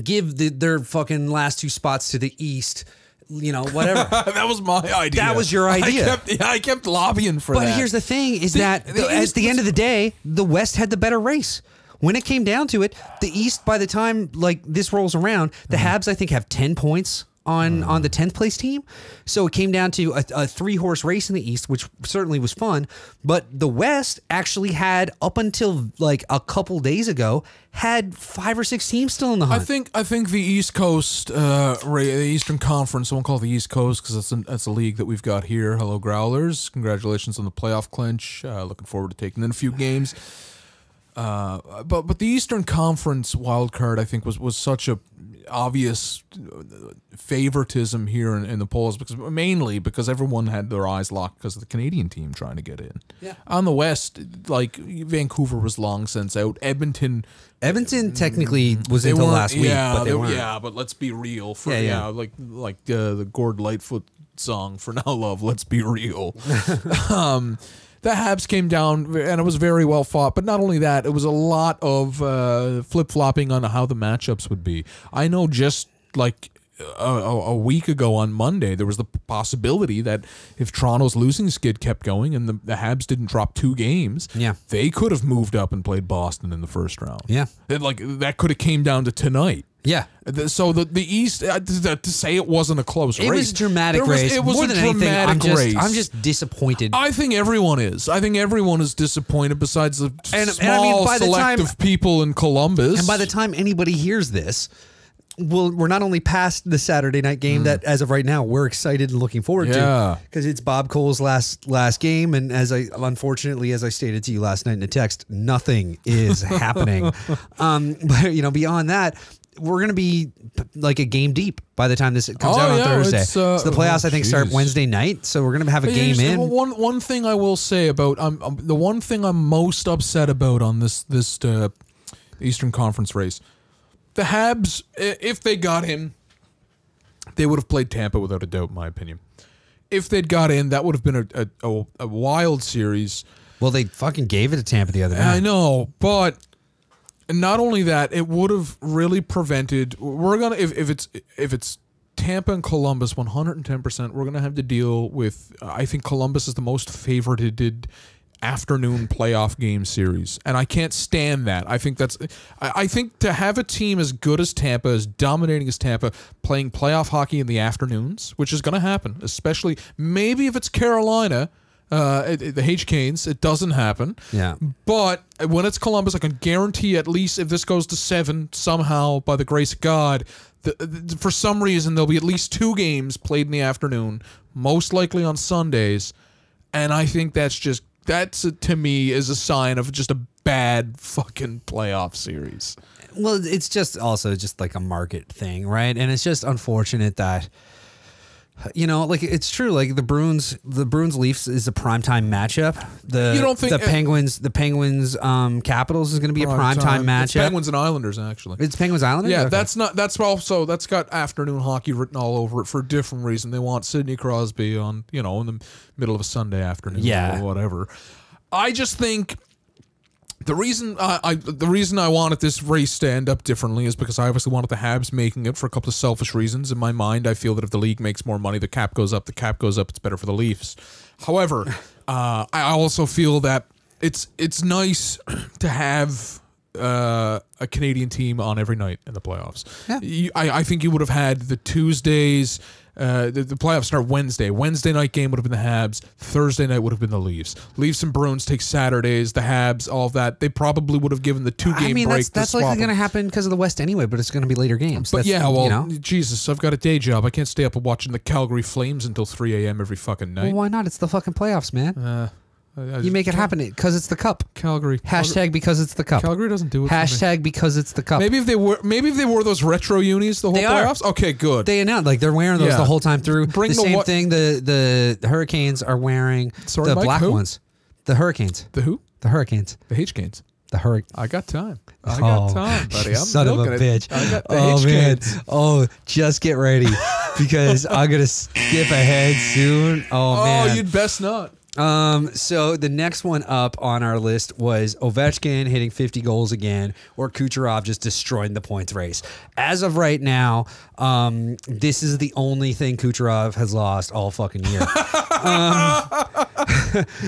Give their fucking last two spots to the East, you know, whatever. That was my idea. That was your idea. I kept lobbying for that. But here's the thing, is that at the end of the day, the West had the better race. When it came down to it, the East, by the time like this rolls around, the Habs, I think, have 10 points on the 10th place team. So it came down to a 3-horse race in the East, which certainly was fun. But the West actually had, up until like a couple days ago, had 5 or 6 teams still in the hunt. I think the East Coast, the Eastern Conference, I won't call it the East Coast because that's a league that we've got here. Hello, Growlers. Congratulations on the playoff clinch. Looking forward to taking in a few games. But the Eastern Conference wild card, I think, was such a obvious favoritism here in the polls, mainly because everyone had their eyes locked because of the Canadian team trying to get in. Yeah. On the West, like Vancouver was long since out. Edmonton technically was until last week, but they weren't. Yeah, but let's be real. Like the Gord Lightfoot song "For Now Love." Let's be real. The Habs came down, and it was very well fought. But not only that, it was a lot of flip-flopping on how the matchups would be. I know just like a week ago on Monday, there was the possibility that if Toronto's losing skid kept going and the Habs didn't drop 2 games, they could have moved up and played Boston in the first round. Yeah. That could have came down to tonight. Yeah. So the East, to say it wasn't a close race. It was a dramatic race. It was More a than anything, dramatic race. I'm just disappointed. I think everyone is. I think everyone is disappointed besides the small selective people in Columbus. And by the time anybody hears this, we're not only past the Saturday night game that, as of right now, we're excited and looking forward to, because it's Bob Cole's last game, and unfortunately, as I stated to you last night in the text, nothing is happening. But beyond that, we're going to be like a game deep by the time this comes out on Thursday. So the playoffs, I think, start Wednesday night, so we're going to have a game in. One thing I will say about the one thing I'm most upset about on this Eastern Conference race. The Habs, if they got in, they would have played Tampa without a doubt, in my opinion. If they'd got in, that would have been a wild series. Well, they fucking gave it to Tampa the other night. I know, but not only that, it would have really prevented. We're gonna if it's Tampa and Columbus 110%, we're gonna have to deal with. I think Columbus is the most favorited afternoon playoff game series, and I can't stand that. I think to have a team as good as Tampa, as dominating as Tampa, playing playoff hockey in the afternoons, which is going to happen, especially maybe if it's Carolina, the H-Canes, it doesn't happen. Yeah. But when it's Columbus, I can guarantee at least if this goes to 7 somehow, by the grace of God, for some reason there'll be at least 2 games played in the afternoon, most likely on Sundays, and I think that's to me is a sign of just a bad fucking playoff series. Well, it's just also just like a market thing, right? And it's just unfortunate that, like it's true. Like the Bruins Leafs is a primetime matchup. You don't think the Penguins Capitals is going to be a primetime matchup? It's Penguins and Islanders, actually. It's Penguins Islanders. Yeah, okay. That's got afternoon hockey written all over it for a different reason. They want Sidney Crosby on in the middle of a Sunday afternoon, or whatever. I just think the reason I wanted this race to end up differently is because I obviously wanted the Habs making it for a couple of selfish reasons. In my mind, I feel that if the league makes more money, the cap goes up. The cap goes up, it's better for the Leafs. However, I also feel that it's nice to have a Canadian team on every night in the playoffs. Yeah. I think you would have had the Tuesdays. The playoffs start Wednesday. Wednesday night game would have been the Habs. Thursday night would have been the Leafs. Leafs and Bruins take Saturdays. The Habs, all of that. They probably would have given the 2-game break. That's likely going to happen because of the West anyway, but it's going to be later games. But Jesus, I've got a day job. I can't stay up watching the Calgary Flames until 3 a.m. every fucking night. Well, why not? It's the fucking playoffs, man. You make it happen because it's the cup. Calgary. Hashtag because it's the cup. Calgary doesn't do it. Hashtag because it's the cup. Maybe if they wore those retro unis the whole playoffs. Okay, good. They announced they're wearing those the whole time through. Bring the same thing. The Hurricanes are wearing the black ones. The Hurricanes. The who? The Hurricanes. The H-Canes. The Hurricane. I got time. I got time, buddy. I'm son of a bitch. I got the H-Canes. Man. Oh, just get ready because I'm gonna skip ahead soon. Oh man. Oh, you'd best not. So the next one up on our list was Ovechkin hitting 50 goals again, or Kucherov just destroying the points race. As of right now, this is the only thing Kucherov has lost all fucking year.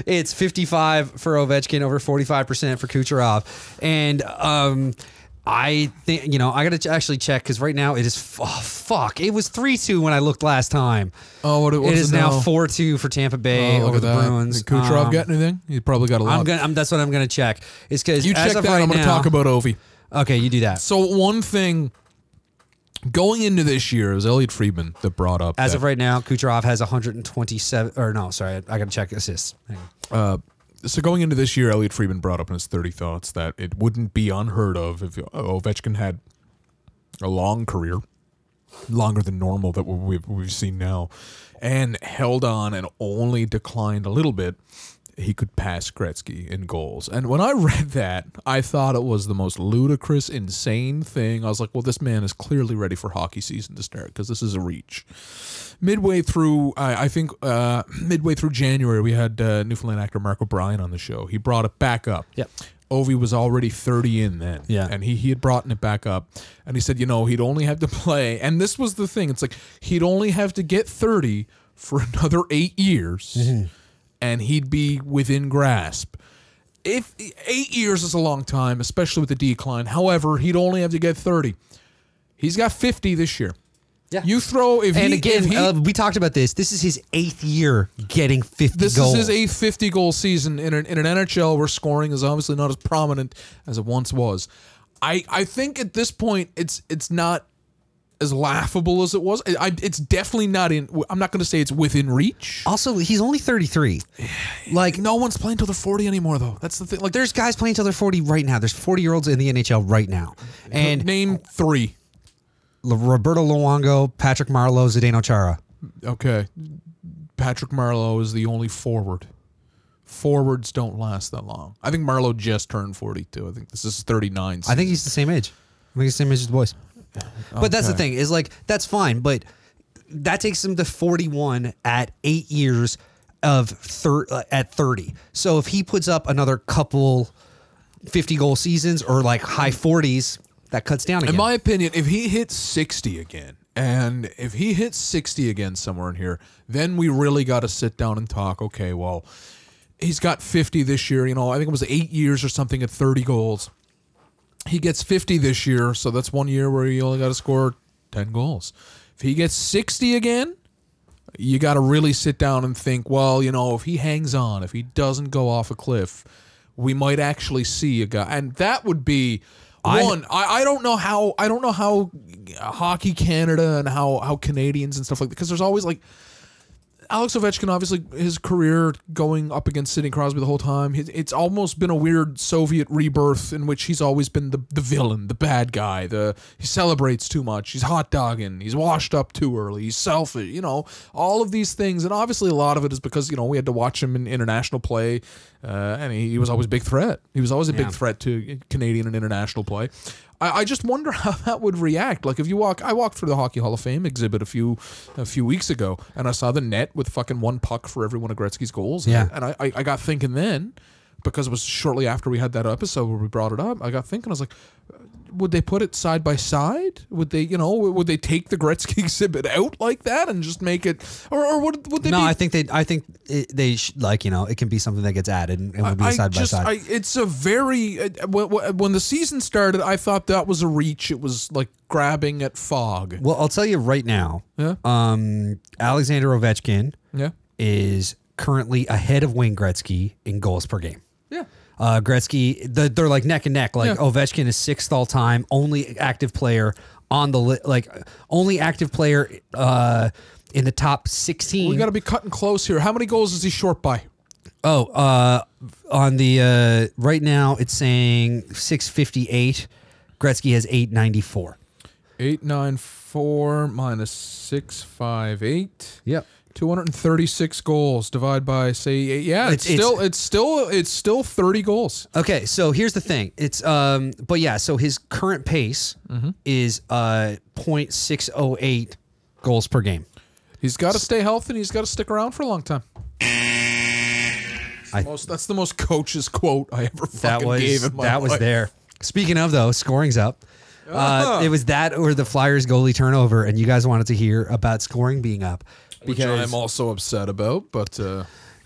It's 55 for Ovechkin, over 45% for Kucherov, and I think, I got to actually check because right now it is, fuck. It was 3-2 when I looked last time. Oh, what it is now 4-2 for Tampa Bay over the Bruins. Did Kucherov got anything? He probably got a lot. That's what I'm going to check. It's because you check that. Right, I'm going to talk about Ovi. Okay, you do that. So one thing going into this year, it was Elliot Friedman that brought up. As of right now, Kucherov has 127. Or no, sorry, I got to check assists. So going into this year, Elliot Friedman brought up in his 30 Thoughts that it wouldn't be unheard of if Ovechkin had a long career, longer than normal that we've seen now, and held on and only declined a little bit. He could pass Gretzky in goals. And when I read that, I thought it was the most ludicrous, insane thing. I was like, well, this man is clearly ready for hockey season to start because this is a reach. Midway through, I think midway through January, we had Newfoundland actor Mark O'Brien on the show. He brought it back up. Yep. Ovi was already 30 in then. Yeah. And he had brought it back up. And he said, he'd only have to play. And this was the thing. It's like he'd only have to get 30 for another 8 years, and he'd be within grasp. If 8 years is a long time, especially with the decline. However, he'd only have to get 30. He's got 50 this year. Yeah. You throw we talked about this. This is his 8th year getting 50 This goals. is his 8th 50-goal season in an NHL where scoring is obviously not as prominent as it once was. I think at this point it's not as laughable as it was. It's definitely not in. I'm not going to say it's within reach. Also, he's only 33. Like, No one's playing till they're 40 anymore, though. That's the thing. Like, there's guys playing till they're 40 right now. There's 40-year-olds in the NHL right now. And name 3. Roberto Luongo, Patrick Marleau, Zdeno Chara. Okay, Patrick Marleau is the only forward. Forwards don't last that long. I think Marleau just turned 42. I think this is 39. I think he's the same age. I think he's the same age as the boys. But that's the thing, is like, that's fine, but that takes him to 41 at 8 years of at 30. So if he puts up another couple 50-goal seasons or like high 40s, that cuts down again. In my opinion, if he hits 60 again, and if he hits 60 again somewhere in here, then we really got to sit down and talk. Okay, well, he's got 50 this year. I think it was 8 years or something at 30 goals. He gets 50 this year, so that's 1 year where you only got to score 10 goals. If he gets 60 again, you got to really sit down and think, well, if he hangs on, if he doesn't go off a cliff, we might actually see a guy. And that would be... I don't know how Hockey Canada and how Canadians and stuff like that, because there's always like Alex Ovechkin, obviously his career going up against Sidney Crosby the whole time. It's almost been a weird Soviet rebirth in which he's always been the villain, the bad guy. He celebrates too much. He's hot dogging. He's washed up too early. He's selfish. All of these things, and obviously a lot of it is because we had to watch him in international play, and he was always a big threat. He was always a big threat to Canadian and international play. I just wonder how that would react. Like if I walked through the Hockey Hall of Fame exhibit a few weeks ago, and I saw the net with fucking one puck for every one of Gretzky's goals. Yeah. And I got thinking then, because it was shortly after we had that episode where we brought it up, I got thinking, I was like, would they put it side by side? Would they, would they take the Gretzky exhibit out like that and just make it, or would they? No, I think they it can be something that gets added and would be side by side. It's a very when the season started, I thought that was a reach. It was like grabbing at fog. Well, I'll tell you right now. Yeah. Alexander Ovechkin. Yeah. Is currently ahead of Wayne Gretzky in goals per game. Yeah. Gretzky, they're like neck and neck. Like Ovechkin is 6th all time, only active player on the only active player in the top 16. We got to be cutting close here. How many goals is he short by? Oh, on the right now it's saying 658. Gretzky has 894. 894 minus 658. Yep. 236 goals divided by it's still 30 goals. Okay, so here's the thing. It's so his current pace is .608 goals per game. He's got to stay healthy and he's got to stick around for a long time. That's the most coach's quote I ever fucking gave in my life. That was there. Speaking of though, scoring's up. It was that or the Flyers goalie turnover, and you guys wanted to hear about scoring being up. Which I'm also upset about, but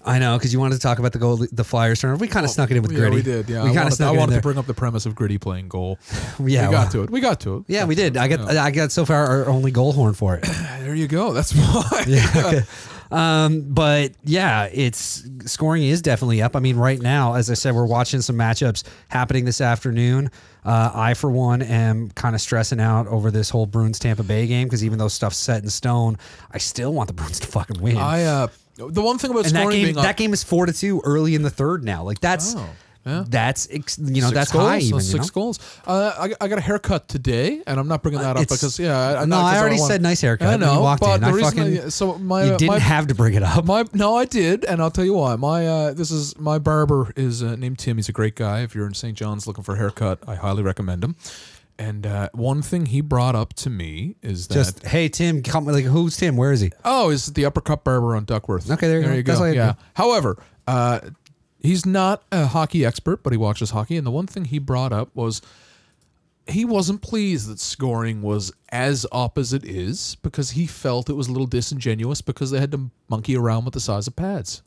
I know, because you wanted to talk about the Flyers turnover. We kind of snuck it in with Gritty. We did, yeah. I wanted to bring up the premise of Gritty playing goal. Yeah, we got to it. Yeah, we did. I got so far our only goal horn for it. There you go. That's why. Yeah. Okay. But yeah, scoring is definitely up. I mean, right now, as I said, we're watching some matchups happening this afternoon. I, for one, am kind of stressing out over this whole Bruins Tampa Bay game, because even though stuff's set in stone, I still want the Bruins to fucking win. The one thing about scoring that game is 4-2 early in the third now. Like that's. Yeah. That's Six that's goals, high even. Six goals. I got a haircut today, and I'm not bringing that up because I already said nice haircut. I know, when you walked but in. the reason you didn't have to bring it up. No, I did, and I'll tell you why. My barber is named Tim. He's a great guy. If you're in St. John's looking for a haircut, I highly recommend him. And one thing he brought up to me is that hey Tim, who's Tim? Where is he? Oh, he's the Uppercut Barber on Duckworth. Okay, there you go. Yeah. However, He's not a hockey expert, but he watches hockey. And the one thing he brought up was he wasn't pleased that scoring was as up as it is because he felt it was a little disingenuous because they had to monkey around with the size of pads.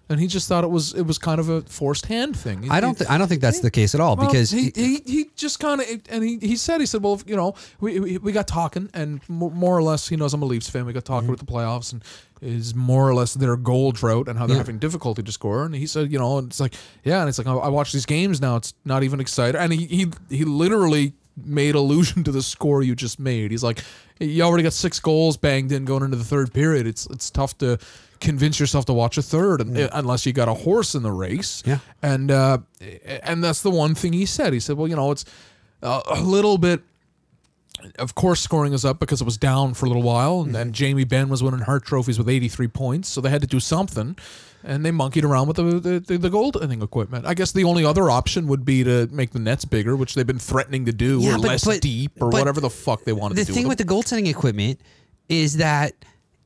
And he just thought it was kind of a forced hand thing. I don't think that's the case at all, because he just kind of, and he said, well, you know, we got talking, and more or less, he knows I'm a Leafs fan. We got talking with the playoffs, and is more or less their goal drought and how they're having difficulty to score. And he said, you know, and it's like, yeah, and it's like, I watch these games now. It's not even exciting. And he literally made allusion to the score you just made. He's like, you already got 6 goals banged in going into the third period. It's tough to convince yourself to watch a third unless you got a horse in the race. Yeah. And that's the one thing he said. He said, well, you know, it's a little bit, of course, scoring is up because it was down for a little while, and then Jamie Benn was winning Hart trophies with 83 points, so they had to do something, and they monkeyed around with the goaltending equipment. I guess the only other option would be to make the nets bigger, which they've been threatening to do, or less deep, or whatever the fuck they wanted to do. The thing with the goaltending equipment is that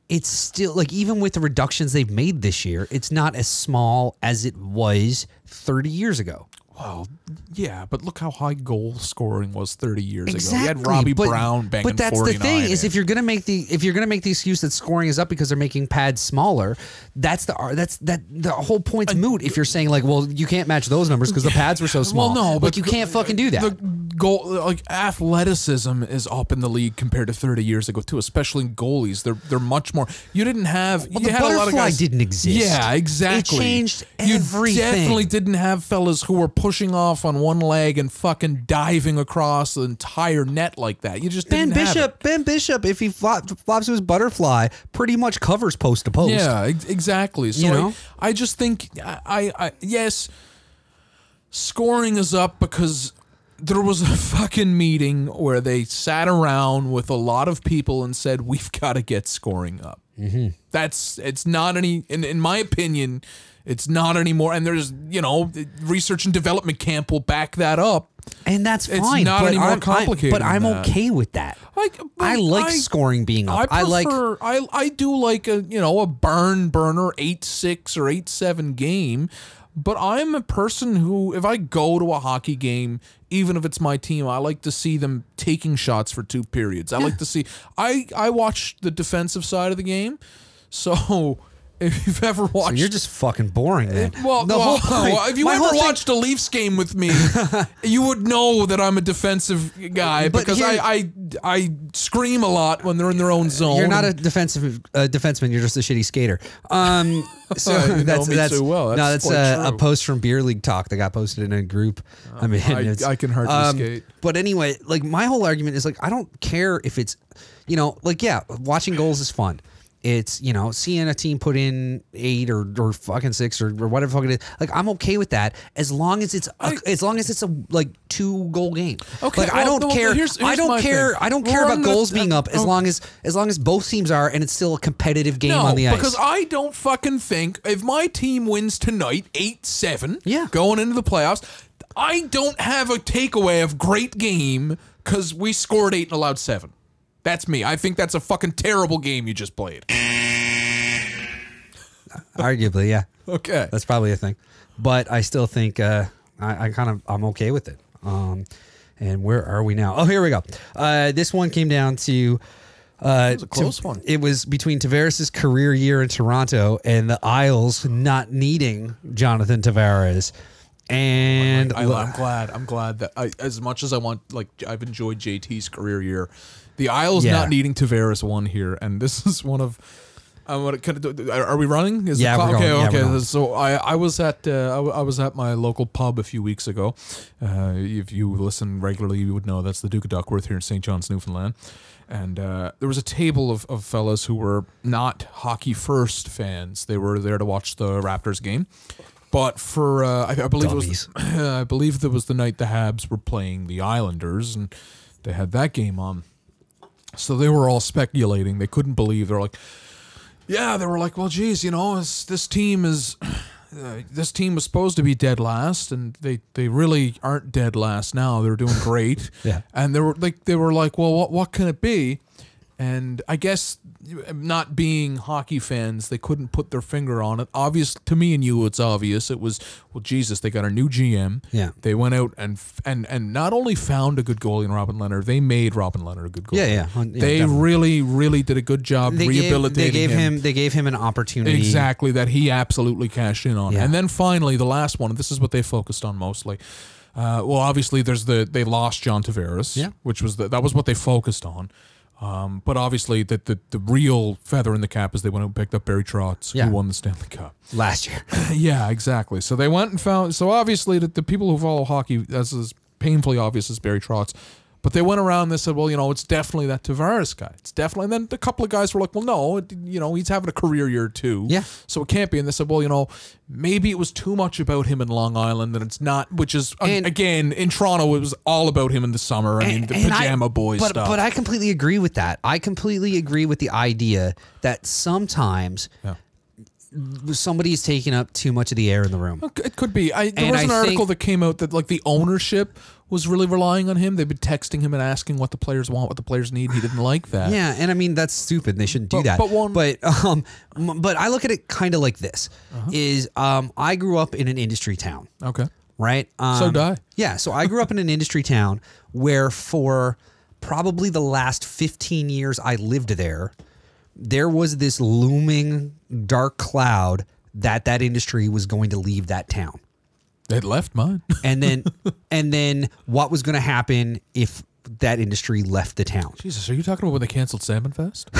it's still, like, even with the reductions they've made this year, it's not as small as it was 30 years ago. Well, yeah, but look how high goal scoring was 30 years ago. You had Exactly, Robbie Brown banging 49. But that's the thing, is if you're gonna make the excuse that scoring is up because they're making pads smaller, the whole point's moot. If you're saying, like, well, you can't match those numbers because the pads were so small. Well, no, but you can't fucking do that. The goal, like, athleticism is up in the league compared to 30 years ago too, especially in goalies. They're much more. You didn't have. Well, you the had a lot of butterfly guys didn't exist. Yeah, exactly. It changed You everything. definitely didn't have fellas who were pushing off on one leg and fucking diving across the entire net like that. You just didn't have it. Ben Bishop, if he flops to his butterfly, pretty much covers post to post. Yeah, exactly. So You know? I just think yes, scoring is up because there was a fucking meeting where they sat around with a lot of people and said, we've got to get scoring up. It's not any, in my opinion, it's not anymore. And there's, you know, research and development camp will back that up. And that's fine. It's not any more complicated. But I'm than that. okay with that. I like scoring being up. I do like a, you know, a barn burner 8-6 or 8-7 game. But I'm a person who, if I go to a hockey game, even if it's my team, I like to see them taking shots for 2 periods. I like to see. I watch the defensive side of the game. So if you've ever watched, So you're just fucking boring, man. If you ever watched a Leafs game with me, you would know that I'm a defensive guy because I scream a lot when they're in their own zone. You're not a defenseman. You're just a shitty skater. So You know that's me too well. That's no, that's quite a true. post from Beer League Talk that got posted in a group. I mean, I can hardly skate. But anyway, like, my whole argument is, like, I don't care if it's, you know, like, yeah, watching goals is fun. It's, you know, seeing a team put in 8 or fucking 6 or whatever fucking it is. Like, I'm okay with that as long as it's a like 2 goal game. Okay, like, I don't care. here's I don't my care. thing. I don't care about We're goals not- being up as long as both teams are, and it's still a competitive game on the ice. because I don't fucking think if my team wins tonight 8-7, Yeah. going into the playoffs, I don't have a takeaway of great game because we scored 8 and allowed 7. That's me. I think that's a fucking terrible game you just played. Arguably, yeah. Okay. That's probably a thing. But I still think I'm okay with it. And where are we now? Oh, here we go. This one came down to was a close one. It was between Tavares' career year in Toronto and the Isles not needing Jonathan Tavares. And I'm glad that as much as I've enjoyed JT's career year, the Isles not needing Tavares won here, and this is one of. Are we running? Is Yeah, the we're clock? going. Okay, Yeah, okay. we're going. So I was at my local pub a few weeks ago. If you listen regularly, you would know that's the Duke of Duckworth here in St. John's, Newfoundland. And there was a table of fellas who were not hockey first fans. They were there to watch the Raptors game. But for I believe Dummies. it was I believe that was the night the Habs were playing the Islanders, and they had that game on. So they were all speculating. They couldn't believe. They're like, yeah, they were like, well, geez, you know, this team was supposed to be dead last, and they really aren't dead last now. They're doing great. Yeah. And they were like, well, what can it be? And I guess not being hockey fans, they couldn't put their finger on it. Obvious to me and you, it's obvious. It was, well, Jesus, they got a new GM. Yeah. They went out and not only found a good goalie in Robin Leonard, they made Robin Leonard a good goalie. Yeah. They definitely. really did a good job rehabilitating him. They gave him an opportunity. Exactly, that he absolutely cashed in on. Yeah. And then finally, the last one, and this is what they focused on mostly. Well, obviously, they lost John Tavares, Yeah. which was that was what they focused on. But obviously, the real feather in the cap is they went and picked up Barry Trotz, Yeah. who won the Stanley Cup. Last year. Yeah, exactly. So they went and found. So obviously, the people who follow hockey, that's as painfully obvious as Barry Trotz. But they went around and they said, well, it's definitely that Tavares guy. It's definitely. And then a couple of guys were like, well, no, he's having a career year too. Yeah. So it can't be. And they said, well, maybe it was too much about him in Long Island, and it's not. Which is again in Toronto, it was all about him in the summer. I mean, the pajama boy stuff. But I completely agree with that. I completely agree with the idea that sometimes somebody's taking up too much of the air in the room. It could be. There was an article that came out that like the ownership was really relying on him. They've been texting him and asking what the players want, what the players need. He didn't like that. Yeah, and I mean that's stupid. They shouldn't do that. But I look at it kind of like this: I grew up in an industry town. Okay. Right. So did I. Yeah. So I grew up in an industry town where for probably the last 15 years I lived there was this looming dark cloud that industry was going to leave that town. It left mine. And then what was going to happen if that industry left the town? Jesus, are you talking about when they canceled Salmon Fest?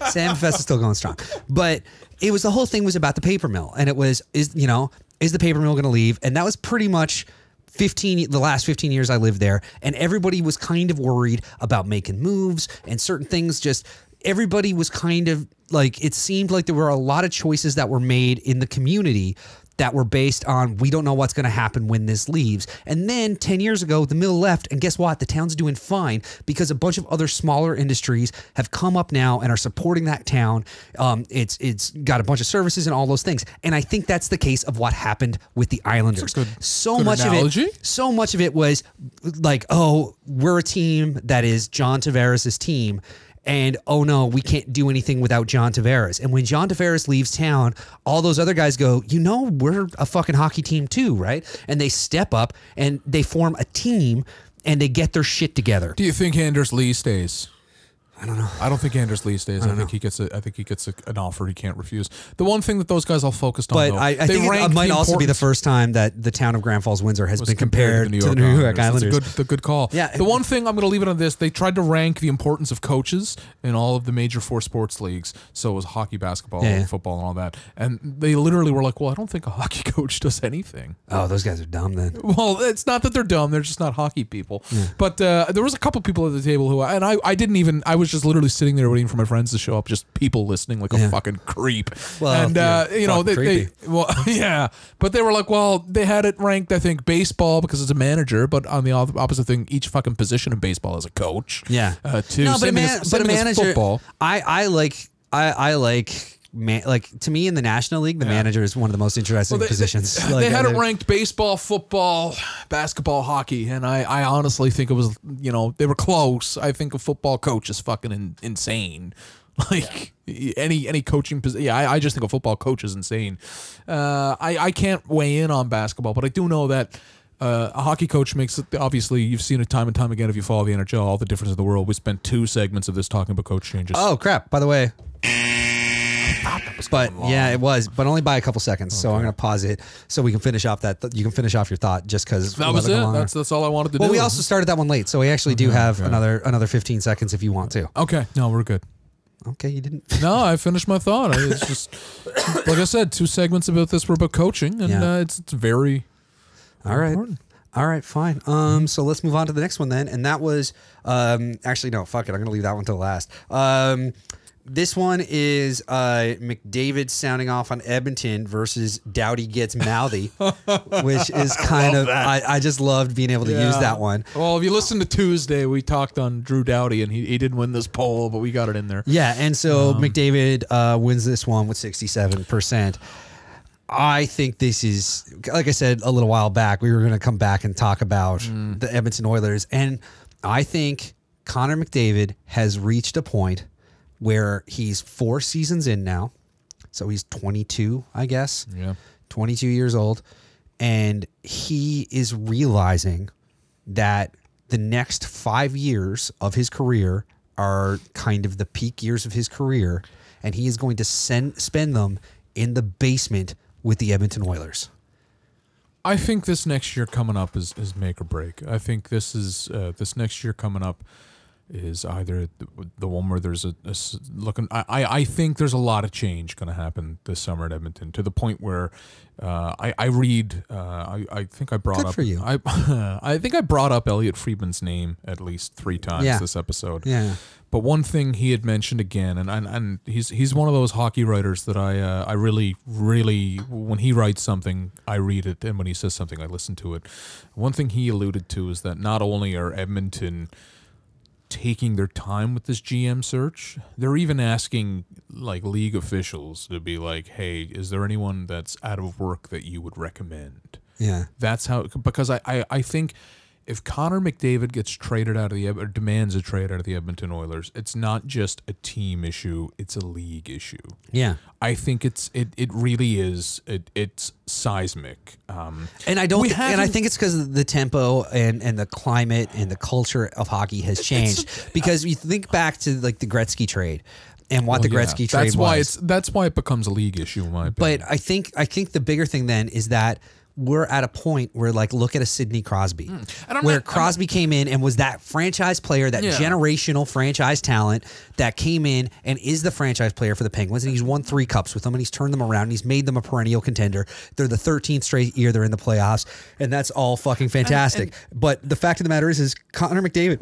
Salmon Fest is still going strong. But it was the whole thing was about the paper mill. And it was, is the paper mill going to leave? And that was pretty much the last 15 years I lived there. And everybody was kind of worried about making moves and certain things everybody was kind of like, it seemed like there were a lot of choices that were made in the community that were based on, we don't know what's going to happen when this leaves. And then 10 years ago, the mill left, and guess what? The town's doing fine because a bunch of other smaller industries have come up now and are supporting that town. It's got a bunch of services and all those things. And I think that's the case of what happened with the Islanders. Good Analogy. So much of it was like, oh, we're a team that is John Tavares' team. And, oh, no, we can't do anything without John Tavares. And when John Tavares leaves town, all those other guys go, we're a fucking hockey team too, right? And they step up and they form a team and they get their shit together. Do you think Anders Lee stays? I don't know. I don't think Anders Lee stays. I think he gets an offer he can't refuse. The one thing that those guys all focused on, but though, I think it might also be the first time that the town of Grand Falls, Windsor has been compared to the New York Islanders. It's a good call. Yeah. The one thing I'm going to leave it on this: they tried to rank the importance of coaches in all of the major 4 sports leagues. So it was hockey, basketball, football, and all that. And they literally were like, "Well, I don't think a hockey coach does anything." Oh, those guys are dumb then. Well, it's not that they're dumb; they're just not hockey people. Yeah. But there was a couple people at the table who, and I didn't even. I was just literally sitting there waiting for my friends to show up, just people listening like a fucking creep. Well, and but they were like, well, they had it ranked, I think, baseball because it's a manager, but on the opposite thing, each fucking position in baseball is a coach. Yeah. Too. No, but a manager. Football. I like to me in the National League, the manager is one of the most interesting positions. They had it ranked baseball, football, basketball, hockey, and I honestly think it was, they were close. I think a football coach is fucking insane. Like any coaching position. Yeah, I just think a football coach is insane. I can't weigh in on basketball, but I do know that a hockey coach makes it, obviously, you've seen it time and time again if you follow the NHL, all the difference in the world. We spent 2 segments of this talking about coach changes. Oh, crap. By the way. But yeah, it was, but only by a couple seconds. Okay. So I'm going to pause it so we can finish off you can finish off your thought just because that was it. That's all I wanted to do. Well, we also started that one late, so we actually do have another 15 seconds if you want to. Okay, no, we're good. Okay, you didn't. No, I finished my thought. It's just like I said, 2 segments about this were about coaching, and it's very important. All right, fine. So let's move on to the next one then, and that was actually no, fuck it. I'm going to leave that one till last. This one is McDavid sounding off on Edmonton versus Doughty gets mouthy, which is kind of, I just loved being able to use that one. Well, if you listen to Tuesday, we talked on Drew Doughty, and he didn't win this poll, but we got it in there. Yeah, and so McDavid wins this one with 67%. I think this is, like I said a little while back, we were going to come back and talk about the Edmonton Oilers, and I think Connor McDavid has reached a point where he's 4 seasons in now. So he's 22, I guess. Yeah. 22 years old. And he is realizing that the next 5 years of his career are kind of the peak years of his career. And he is going to spend them in the basement with the Edmonton Oilers. I think this next year coming up is make or break. I think this next year coming up is either the one where there's looking. I think there's a lot of change going to happen this summer at Edmonton, to the point where I read. I think I brought Good up for you. I think I brought up Elliot Friedman's name at least 3 times this episode. Yeah. But one thing he had mentioned again, and he's one of those hockey writers that I really, when he writes something, I read it, and when he says something, I listen to it. One thing he alluded to is that not only are Edmonton taking their time with this GM search, they're even asking like league officials to be like, hey, is there anyone that's out of work that you would recommend? Yeah. That's how, because I think if Connor McDavid gets traded out of or demands a trade out of the Edmonton Oilers, it's not just a team issue, it's a league issue. Yeah. I think it really is. It's seismic. And I don't. And I think it's because the tempo and the climate and the culture of hockey has changed. Because you think back to like the Gretzky trade and what the Gretzky trade was. That's why it becomes a league issue, in my opinion. But I think the bigger thing then is that we're at a point where, like, look at a Sidney Crosby, where Crosby came in and was that franchise player, that generational franchise talent that came in and is the franchise player for the Penguins, and he's won 3 cups with them, and he's turned them around, and he's made them a perennial contender. They're the 13th straight year they're in the playoffs, and that's all fucking fantastic. But the fact of the matter is Connor McDavid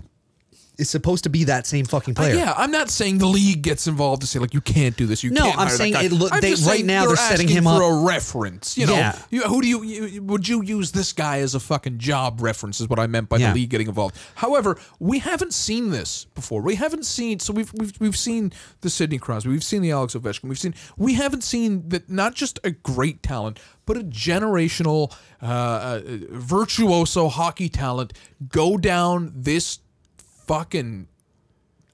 is supposed to be that same fucking player. Yeah, I'm not saying the league gets involved to say, like, you can't do this. You can't. I'm saying right now they're setting him up for a reference. You know, who do you would you use this guy as a fucking job reference? Is what I meant by the league getting involved. However, we haven't seen this before. We haven't seen. So we've seen the Sidney Crosby. We've seen the Alex Ovechkin. We haven't seen that. Not just a great talent, but a generational virtuoso hockey talent go down this fucking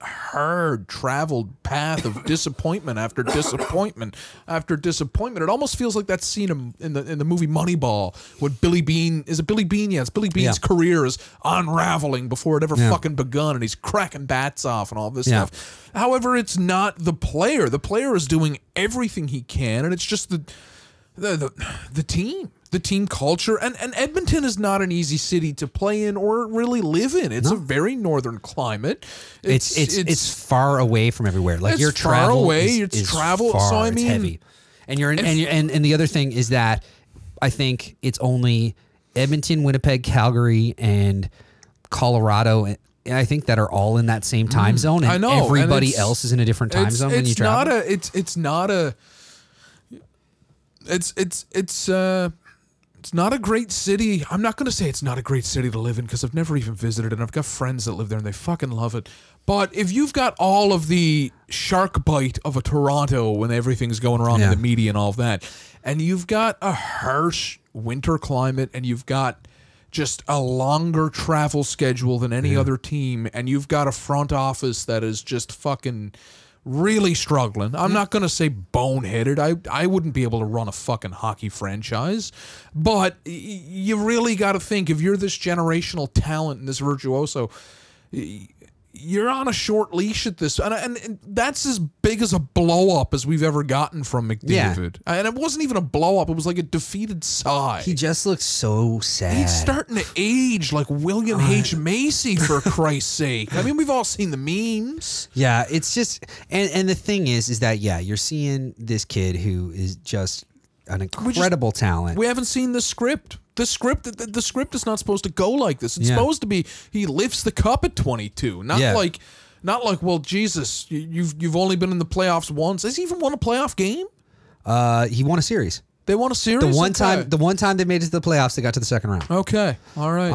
hard traveled path of disappointment after disappointment after disappointment. It almost feels like that scene in the movie Moneyball when Billy Bean is it's Billy Bean's career is unraveling before it ever fucking begun, and he's cracking bats off and all this stuff. However, it's not the player. The player is doing everything he can, and it's just the team. The team culture, and Edmonton is not an easy city to play in or really live in. It's a very northern climate. It's far away from everywhere. Like it's your travel far away. is travel. Far, so I mean, it's heavy. And the other thing is that I think it's only Edmonton, Winnipeg, Calgary, and Colorado. And I think that are all in that same time zone. And I know. Everybody else is in a different time zone when you travel. It's not a great city. I'm not going to say it's not a great city to live in because I've never even visited it, and I've got friends that live there, and they fucking love it. But if you've got all of the shark bite of a Toronto when everything's going wrong in the media and all of that, and you've got a harsh winter climate, and you've got just a longer travel schedule than any other team, and you've got a front office that is just fucking really struggling. I'm not going to say boneheaded. I wouldn't be able to run a fucking hockey franchise. But you really got to think, if you're this generational talent and this virtuoso, you're on a short leash at this. And that's as big as a blow-up as we've ever gotten from McDavid. Yeah. And it wasn't even a blow-up. It was like a defeated sigh. He just looks so sad. He's starting to age like William H. Macy, for Christ's sake. I mean, we've all seen the memes. Yeah, it's just... And the thing is that, you're seeing this kid who is just an incredible talent. We haven't seen the script. The script is not supposed to go like this. It's supposed to be he lifts the cup at 22. Not like, well, Jesus, you've only been in the playoffs once. Has he even won a playoff game? He won a series. They won a series? The one time they made it to the playoffs, they got to the second round. Okay. All right.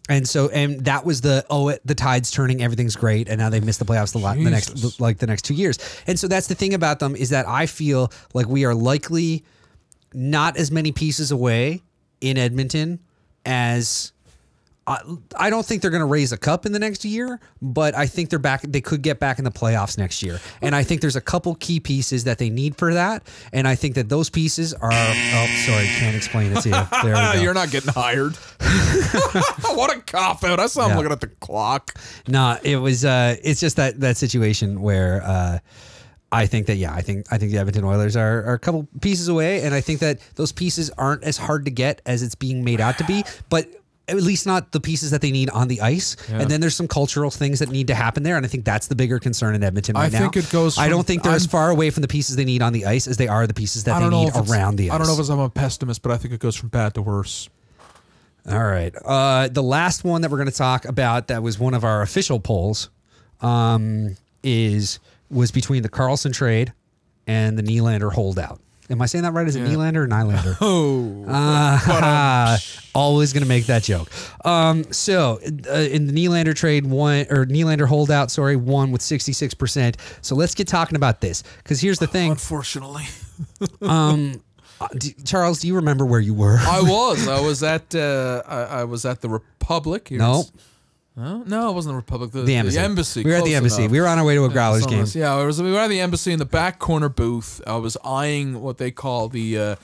And that was the tide's turning, everything's great, and now they missed the playoffs the next 2 years. And so that's the thing about them, is that I feel like we are likely not as many pieces away in Edmonton as I don't think they're going to raise a cup in the next year, but I think they're back. They could get back in the playoffs next year, and I think there's a couple key pieces that they need for that. And I think that those pieces are. Oh, sorry, can't explain it to you. There we go. You're not getting hired. What a cop out! I saw him looking at the clock. No, it was. It's just that situation where. I think that I think the Edmonton Oilers are a couple pieces away, and I think that those pieces aren't as hard to get as it's being made out to be, but. At least not the pieces that they need on the ice. Yeah. And then there's some cultural things that need to happen there. And I think that's the bigger concern in Edmonton right now. I think it goes I don't think they're as far away from the pieces they need on the ice as they are the pieces that they need around the ice. I don't know if I'm a pessimist, but I think it goes from bad to worse. All right. The last one that we're going to talk about that was one of our official polls was between the Carlson trade and the Nylander holdout. Am I saying that right? Is it Nylander or Nylander? Always going to make that joke. So in the Nylander trade, Nylander holdout, won with 66%. So let's get talking about this, because here's the thing. Unfortunately. Charles, do you remember where you were? I was at the Republic. No, it wasn't the Republic. The embassy. We were at the embassy. Enough. We were on our way to a Growlers game. Yeah, we were at the embassy in the back corner booth. I was eyeing what they call the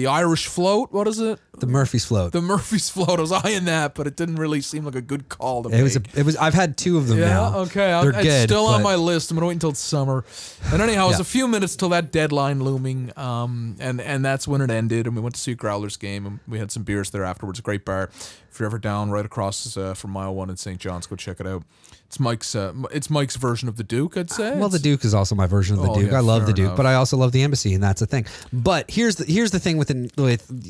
Irish float. What is it? The Murphy's float. The Murphy's float. I was eyeing that, but it didn't really seem like a good call to make. It was. I've had 2 of them now. Okay. They're good. It's still on my list. I'm gonna wait until it's summer. And anyhow, it was a few minutes till that deadline looming. And that's when it ended. And we went to see a Growlers game, and we had some beers there afterwards. A great bar. If you're ever down right across from Mile 1 in St. John's, go check it out. It's Mike's version of the Duke, I'd say. Well, the Duke is also my version of the Duke. I love the Duke, but I also love the embassy, and that's the thing. But here's the thing with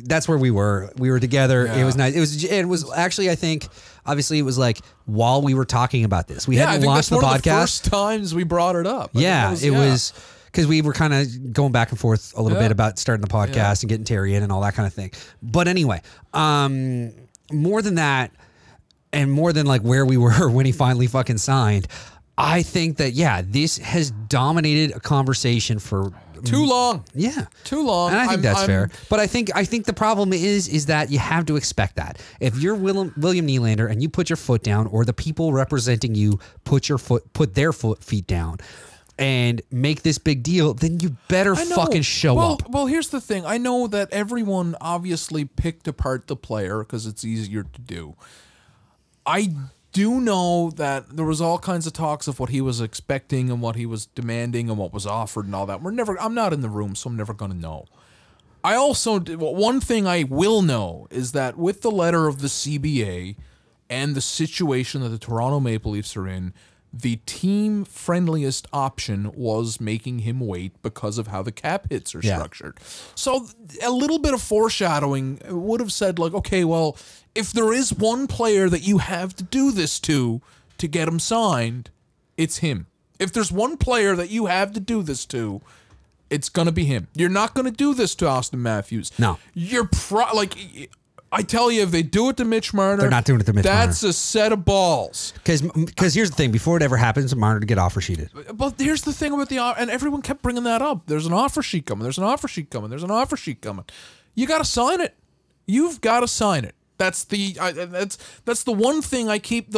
that's where we were. We were together. Yeah. It was nice. It was actually, I think, obviously it was like while we were talking about this. We hadn't launched the podcast. One of the first times we brought it up. It was because we were kind of going back and forth a little bit about starting the podcast and getting Terry in and all that kind of thing. But anyway, more than that. And more than like where we were when he finally fucking signed, I think that, this has dominated a conversation for too long. Yeah. Too long. And I think that's fair. But I think the problem is that you have to expect that. If you're William Nylander and you put your foot down, or the people representing you put their feet down and make this big deal, then you better fucking show up. Well, here's the thing. I know that everyone obviously picked apart the player because it's easier to do. I do know that there was all kinds of talks of what he was expecting and what he was demanding and what was offered and all that. I'm not in the room, so I'm never going to know. I also, one thing I will know is that with the letter of the CBA and the situation that the Toronto Maple Leafs are in, the team friendliest option was making him wait because of how the cap hits are structured. So a little bit of foreshadowing would have said, like, okay, well, if there is one player that you have to do this to get him signed, it's him. If there's one player that you have to do this to, it's going to be him. You're not going to do this to Austin Matthews. No. I tell you, if they do it to Mitch Marner, they're not doing it to Mitch Marner. That's a set of balls. Because here's the thing: before it ever happens, Marner to get offer sheeted. But here's the thing about and everyone kept bringing that up. There's an offer sheet coming. There's an offer sheet coming. There's an offer sheet coming. You got to sign it. You've got to sign it. That's the one thing I keep.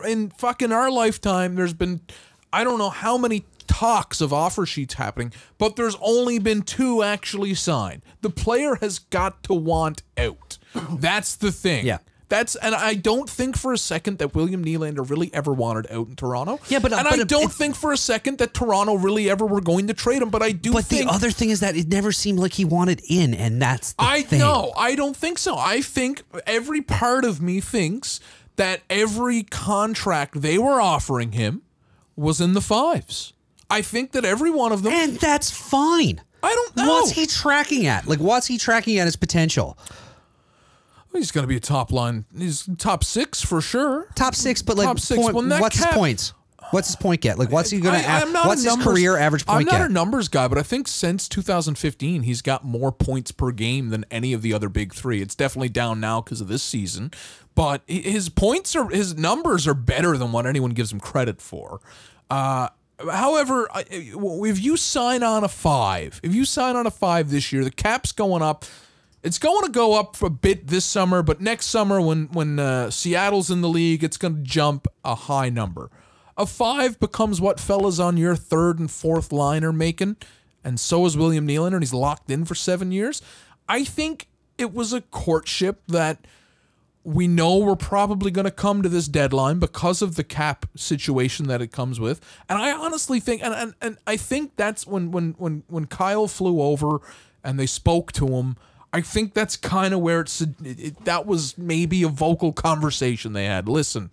In fucking our lifetime, there's been I don't know how many talks of offer sheets happening, but there's only been 2 actually signed. The player has got to want out. That's the thing. Yeah. And I don't think for a second that William Nylander really ever wanted out in Toronto. Yeah, I don't think for a second that Toronto really ever were going to trade him. But I do. But the other thing is that it never seemed like he wanted in, and that's the thing. No, I don't think so. I think every part of me thinks that every contract they were offering him was in the 5s. I think that every one of them, and that's fine. I don't know. What's he tracking at? Like, what's he tracking at his potential? He's going to be a top line. He's top 6 for sure. Top 6, but like, top 6. What's his points? What's his point get? Like, what's he going to? What's his career average point get? I'm not a numbers guy, but I think since 2015, he's got more points per game than any of the other big 3. It's definitely down now because of this season, but his numbers are better than what anyone gives him credit for. However, if you sign on a 5, this year, the cap's going up. It's going to go up a bit this summer, but next summer when Seattle's in the league, it's going to jump a high number. A 5 becomes what fellas on your third and fourth line are making, and so is William Nylander, and he's locked in for 7 years. I think it was a courtship that we know we're probably going to come to this deadline because of the cap situation that it comes with. And I honestly think, and I think that's when Kyle flew over and they spoke to him, I think that's kind of where that was maybe a vocal conversation they had. Listen,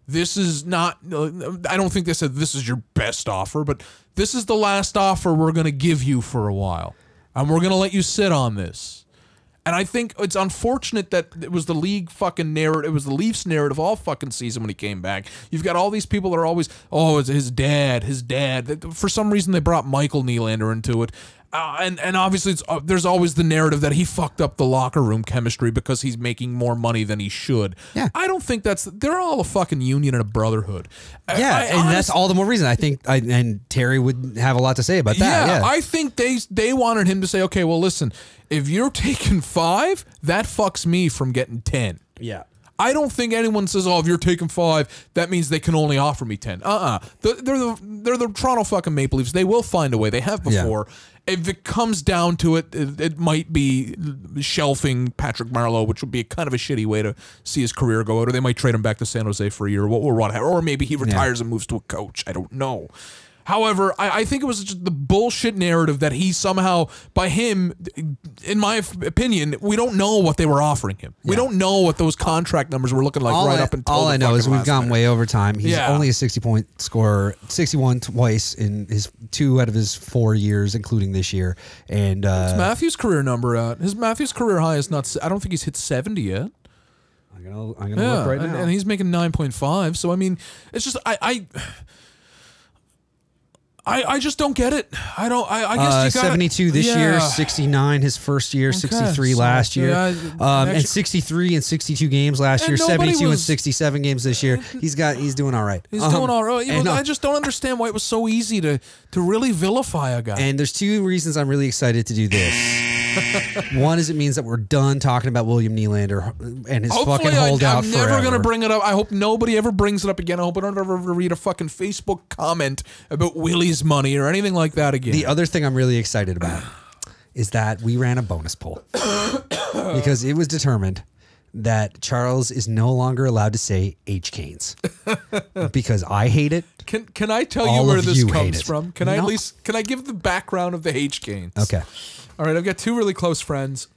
this is not, I don't think they said this is your best offer, but this is the last offer we're going to give you for a while. And we're going to let you sit on this. And I think it's unfortunate that it was the league fucking narrative. It was the Leafs narrative all fucking season when he came back. You've got all these people that are always, oh, it's his dad. For some reason, they brought Michael Nylander into it. And obviously, there's always the narrative that he fucked up the locker room chemistry because he's making more money than he should. Yeah. I don't think they're all a fucking union and a brotherhood. Yeah, that's all the more reason. I think, and Terry would have a lot to say about that. Yeah, I think they wanted him to say, okay, well, listen, if you're taking 5, that fucks me from getting 10. Yeah. I don't think anyone says, oh, if you're taking 5, that means they can only offer me 10. They're the Toronto fucking Maple Leafs. They will find a way. They have before. Yeah. If it comes down to it, it might be shelving Patrick Marleau, which would be kind of a shitty way to see his career go out. Or they might trade him back to San Jose for a year or whatever. Or maybe he retires and moves to a coach. I don't know. However, I think it was just the bullshit narrative that he somehow, by him, in my opinion, we don't know what they were offering him. We don't know what those contract numbers were looking like up until all I know is we've gone way over time. He's only a 60-point scorer, 61 twice in his 2 out of his 4 years, including this year. And his Matthews career number, his Matthews career high is not. I don't think he's hit 70 yet. I'm gonna look right now, and he's making 9.5. So I mean, it's just I just don't get it. I guess you got 72 this year, 69 his first year, 63 last year, and 63 and 62 games last year, 72 and 67 games this year. He's doing all right. He's doing all right. I just don't understand why it was so easy to really vilify a guy. And there's 2 reasons I'm really excited to do this. One is it means that we're done talking about William Nylander and his fucking holdout forever. I'm never going to bring it up. I hope nobody ever brings it up again. I hope I don't ever read a fucking Facebook comment about Willie's money or anything like that again. The other thing I'm really excited about is that we ran a bonus poll because it was determined that Charles is no longer allowed to say H. Canes because I hate it. Can I tell you where this comes from? Can I give the background of the H. Canes? Okay. All right, I've got 2 really close friends,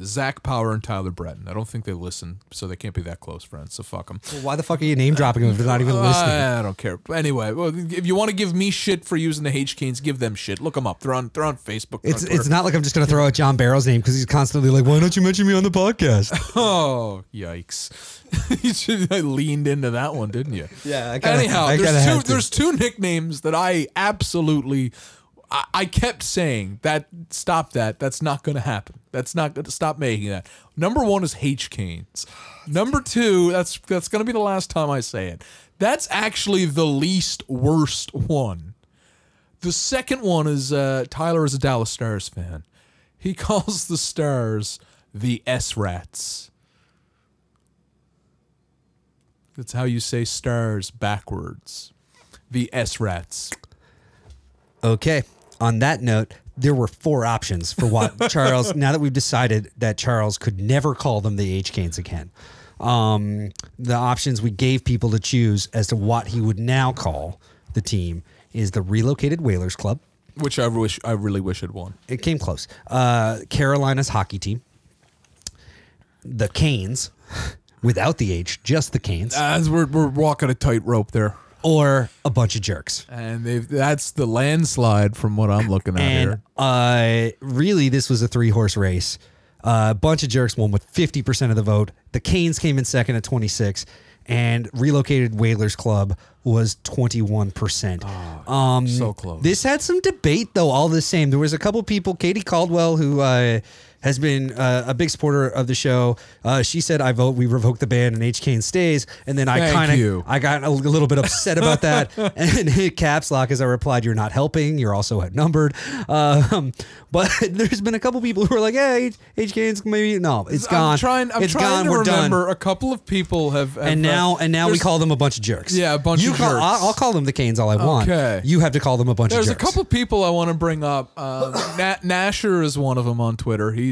Zach Power and Tyler Breton. I don't think they listen, so they can't be that close friends, so fuck them. Well, why the fuck are you name dropping them if they're not even listening? I don't care. But anyway, well, if you want to give me shit for using the H. Canes, give them shit. Look them up. They're on Facebook. It's not like I'm just going to throw out John Barrow's name because he's constantly like, why don't you mention me on the podcast? Oh, yikes. You leaned into that one, didn't you? Yeah. Anyhow, there's 2 nicknames that I absolutely... I kept saying that, stop that. That's not going to happen. That's not going to stop making that. Number 1 is H. Canes. Number 2, that's going to be the last time I say it. That's actually the least worst one. The second one is Tyler is a Dallas Stars fan. He calls the Stars the S-Rats. That's how you say Stars backwards. The S-Rats. Okay. On that note, there were 4 options for what Charles, now that we've decided that Charles could never call them the H. Canes again. The options we gave people to choose as to what he would now call the team is the Relocated Whalers Club. Which I really wish had won. It came close. Carolina's hockey team. The Canes, without the H, just the Canes. We're walking a tightrope there. Or a bunch of jerks. And that's the landslide from what I'm looking at here. Really, this was a 3-horse race. A bunch of jerks won with 50% of the vote. The Canes came in second at 26%. And Relocated Whalers Club was 21%. So close. This had some debate, though, all the same. There was a couple people, Katie Caldwell, who has been a big supporter of the show. She said, "I vote we revoke the ban and H. Kane stays." And then I got a little bit upset about that and hit caps lock as I replied, "You're not helping. You're also outnumbered." But there's been a couple people who are like, "Yeah, H. Kane's maybe no, it's gone. I'm trying to remember. A couple of people have and now we call them a bunch of jerks. Yeah, a bunch of jerks. I'll call them the Canes all I want. Okay. You have to call them a bunch of jerks. There's a couple people I want to bring up. Nasher is one of them on Twitter. He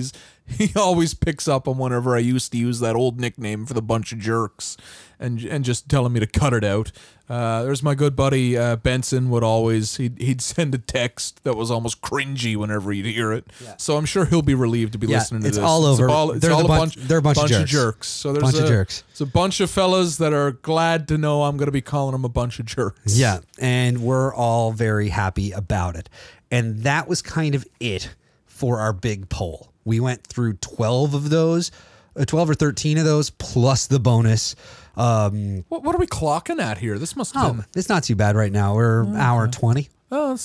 always picks up on whenever I used to use that old nickname for the bunch of jerks, and just telling me to cut it out. There's my good buddy Benson. He'd send a text that was almost cringy whenever he'd hear it. Yeah. So I'm sure he'll be relieved to be listening to this. It's all over. They're a bunch of jerks. So there's It's a bunch of fellas that are glad to know I'm going to be calling them a bunch of jerks. Yeah, and we're all very happy about it. And that was kind of it for our big poll. We went through 12 of those, 12 or 13 of those, plus the bonus. What are we clocking at here? This must have been... It's not too bad right now. We're hour 20,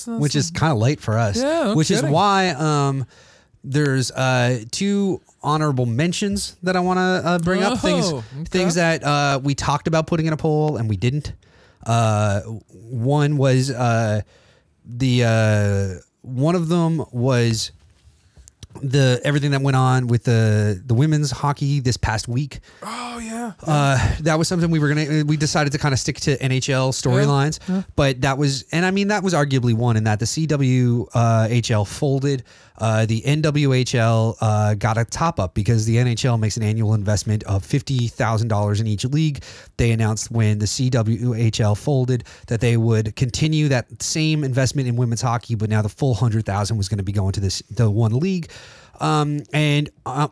which is kind of late for us. Yeah, which is why there's 2 honorable mentions that I want to bring up. Things that we talked about putting in a poll and we didn't. One was one of them was everything that went on with the women's hockey this past week. Oh yeah. That was something we decided to kind of stick to NHL storylines, but that was arguably one in that the CWHL folded. The NWHL got a top up because the NHL makes an annual investment of $50,000 in each league. They announced when the CWHL folded that they would continue that same investment in women's hockey, but now the full $100,000 was going to be going to the one league.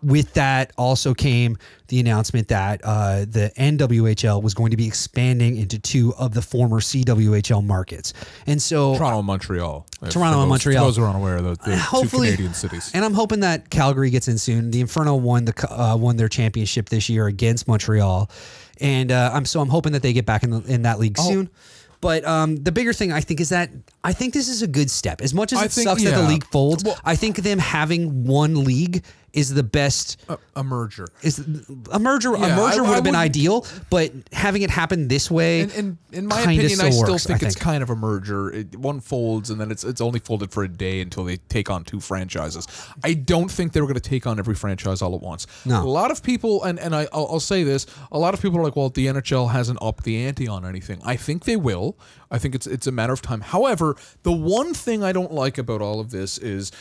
With that also came the announcement that the NWHL was going to be expanding into 2 of the former CWHL markets. And so Toronto and Montreal. Montreal. For those who aren't aware of the 2 Canadian cities. And I'm hoping that Calgary gets in soon. The Inferno won their championship this year against Montreal. And I'm hoping that they get back in that league soon. But the bigger thing, I think, is that I think this is a good step. As much as it sucks that the league folds, I think them having one league is the best. A merger. A merger would have been ideal, but having it happen this way, and in my opinion, I still think it's kind of a merger. One folds, and then it's only folded for a day until they take on 2 franchises. I don't think they were going to take on every franchise all at once. No. A lot of people, and I'll say this, a lot of people are like, well, the NHL hasn't upped the ante on anything. I think they will. I think it's a matter of time. However, the one thing I don't like about all of this is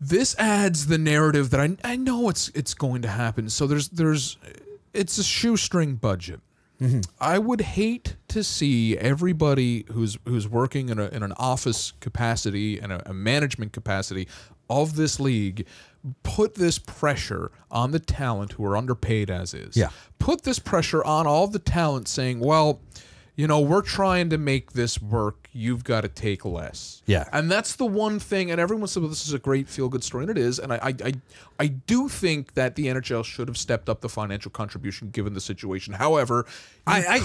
this adds the narrative that I know it's going to happen. So it's a shoestring budget. Mm-hmm. I would hate to see everybody who's working in an office capacity and a management capacity of this league put this pressure on the talent who are underpaid as is. Yeah. Put this pressure on all the talent saying, well, we're trying to make this work. You've got to take less. Yeah. And that's the one thing, and everyone said, well, this is a great feel-good story, and it is, and I do think that the NHL should have stepped up the financial contribution given the situation. However, I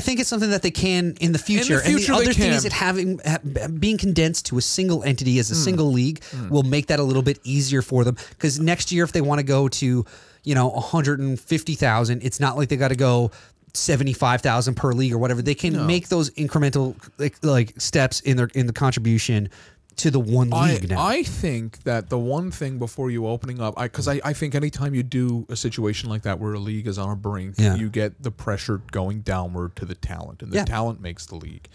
think it's something that they can in the future. And the other thing is that being condensed to a single entity as a single league will make that a little bit easier for them, because next year if they want to go to 150,000, it's not like they got to go 75,000 per league or whatever. They can make those incremental like steps in the contribution to the one league now. I think that the one thing before you opening up, because I think anytime you do a situation like that where a league is on a brink, you get the pressure going downward to the talent, and the talent makes the league.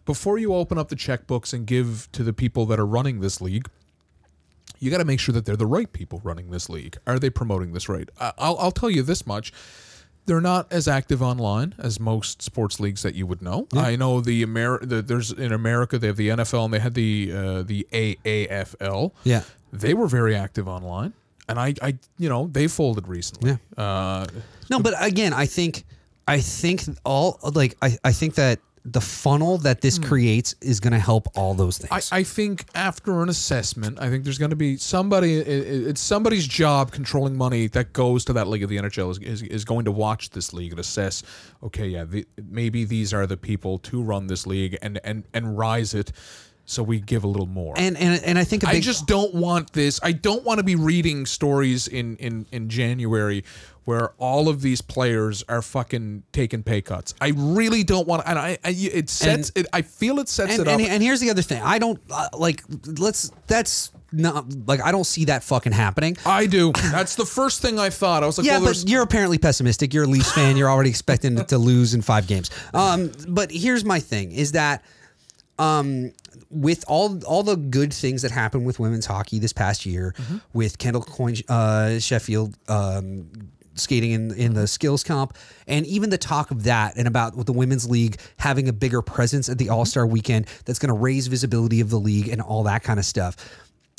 Before you open up the checkbooks and give to the people that are running this league, you got to make sure that they're the right people running this league. Are they promoting this right? I'll tell you this much. They're not as active online as most sports leagues that you would know. Yeah. I know there's in America they have the NFL and they had the AAFL. Yeah, they were very active online, and I they folded recently. Yeah. No, but again, I think that the funnel that this creates is going to help all those things. I think after an assessment, I think there's going to be somebody. It's somebody's job controlling money that goes to that league of the NHL is going to watch this league and assess. Okay, maybe these are the people to run this league and rise it. so we give a little more. And I think a big, I just don't want this. I don't want to be reading stories in January where all of these players are fucking taking pay cuts. I really don't want. And I feel it sets it up. And here's the other thing. I don't That's not like, I don't see that fucking happening. I do. That's the first thing I thought. I was like, yeah, well, but you're apparently pessimistic. You're a Leafs fan. You're already expecting it to lose in 5 games. But here's my thing: is that with all the good things that happened with women's hockey this past year, with Kendall Coyne Sheffield skating in the skills comp, and even the talk of that and about the women's league having a bigger presence at the All-Star weekend that's going to raise visibility of the league and all that kind of stuff.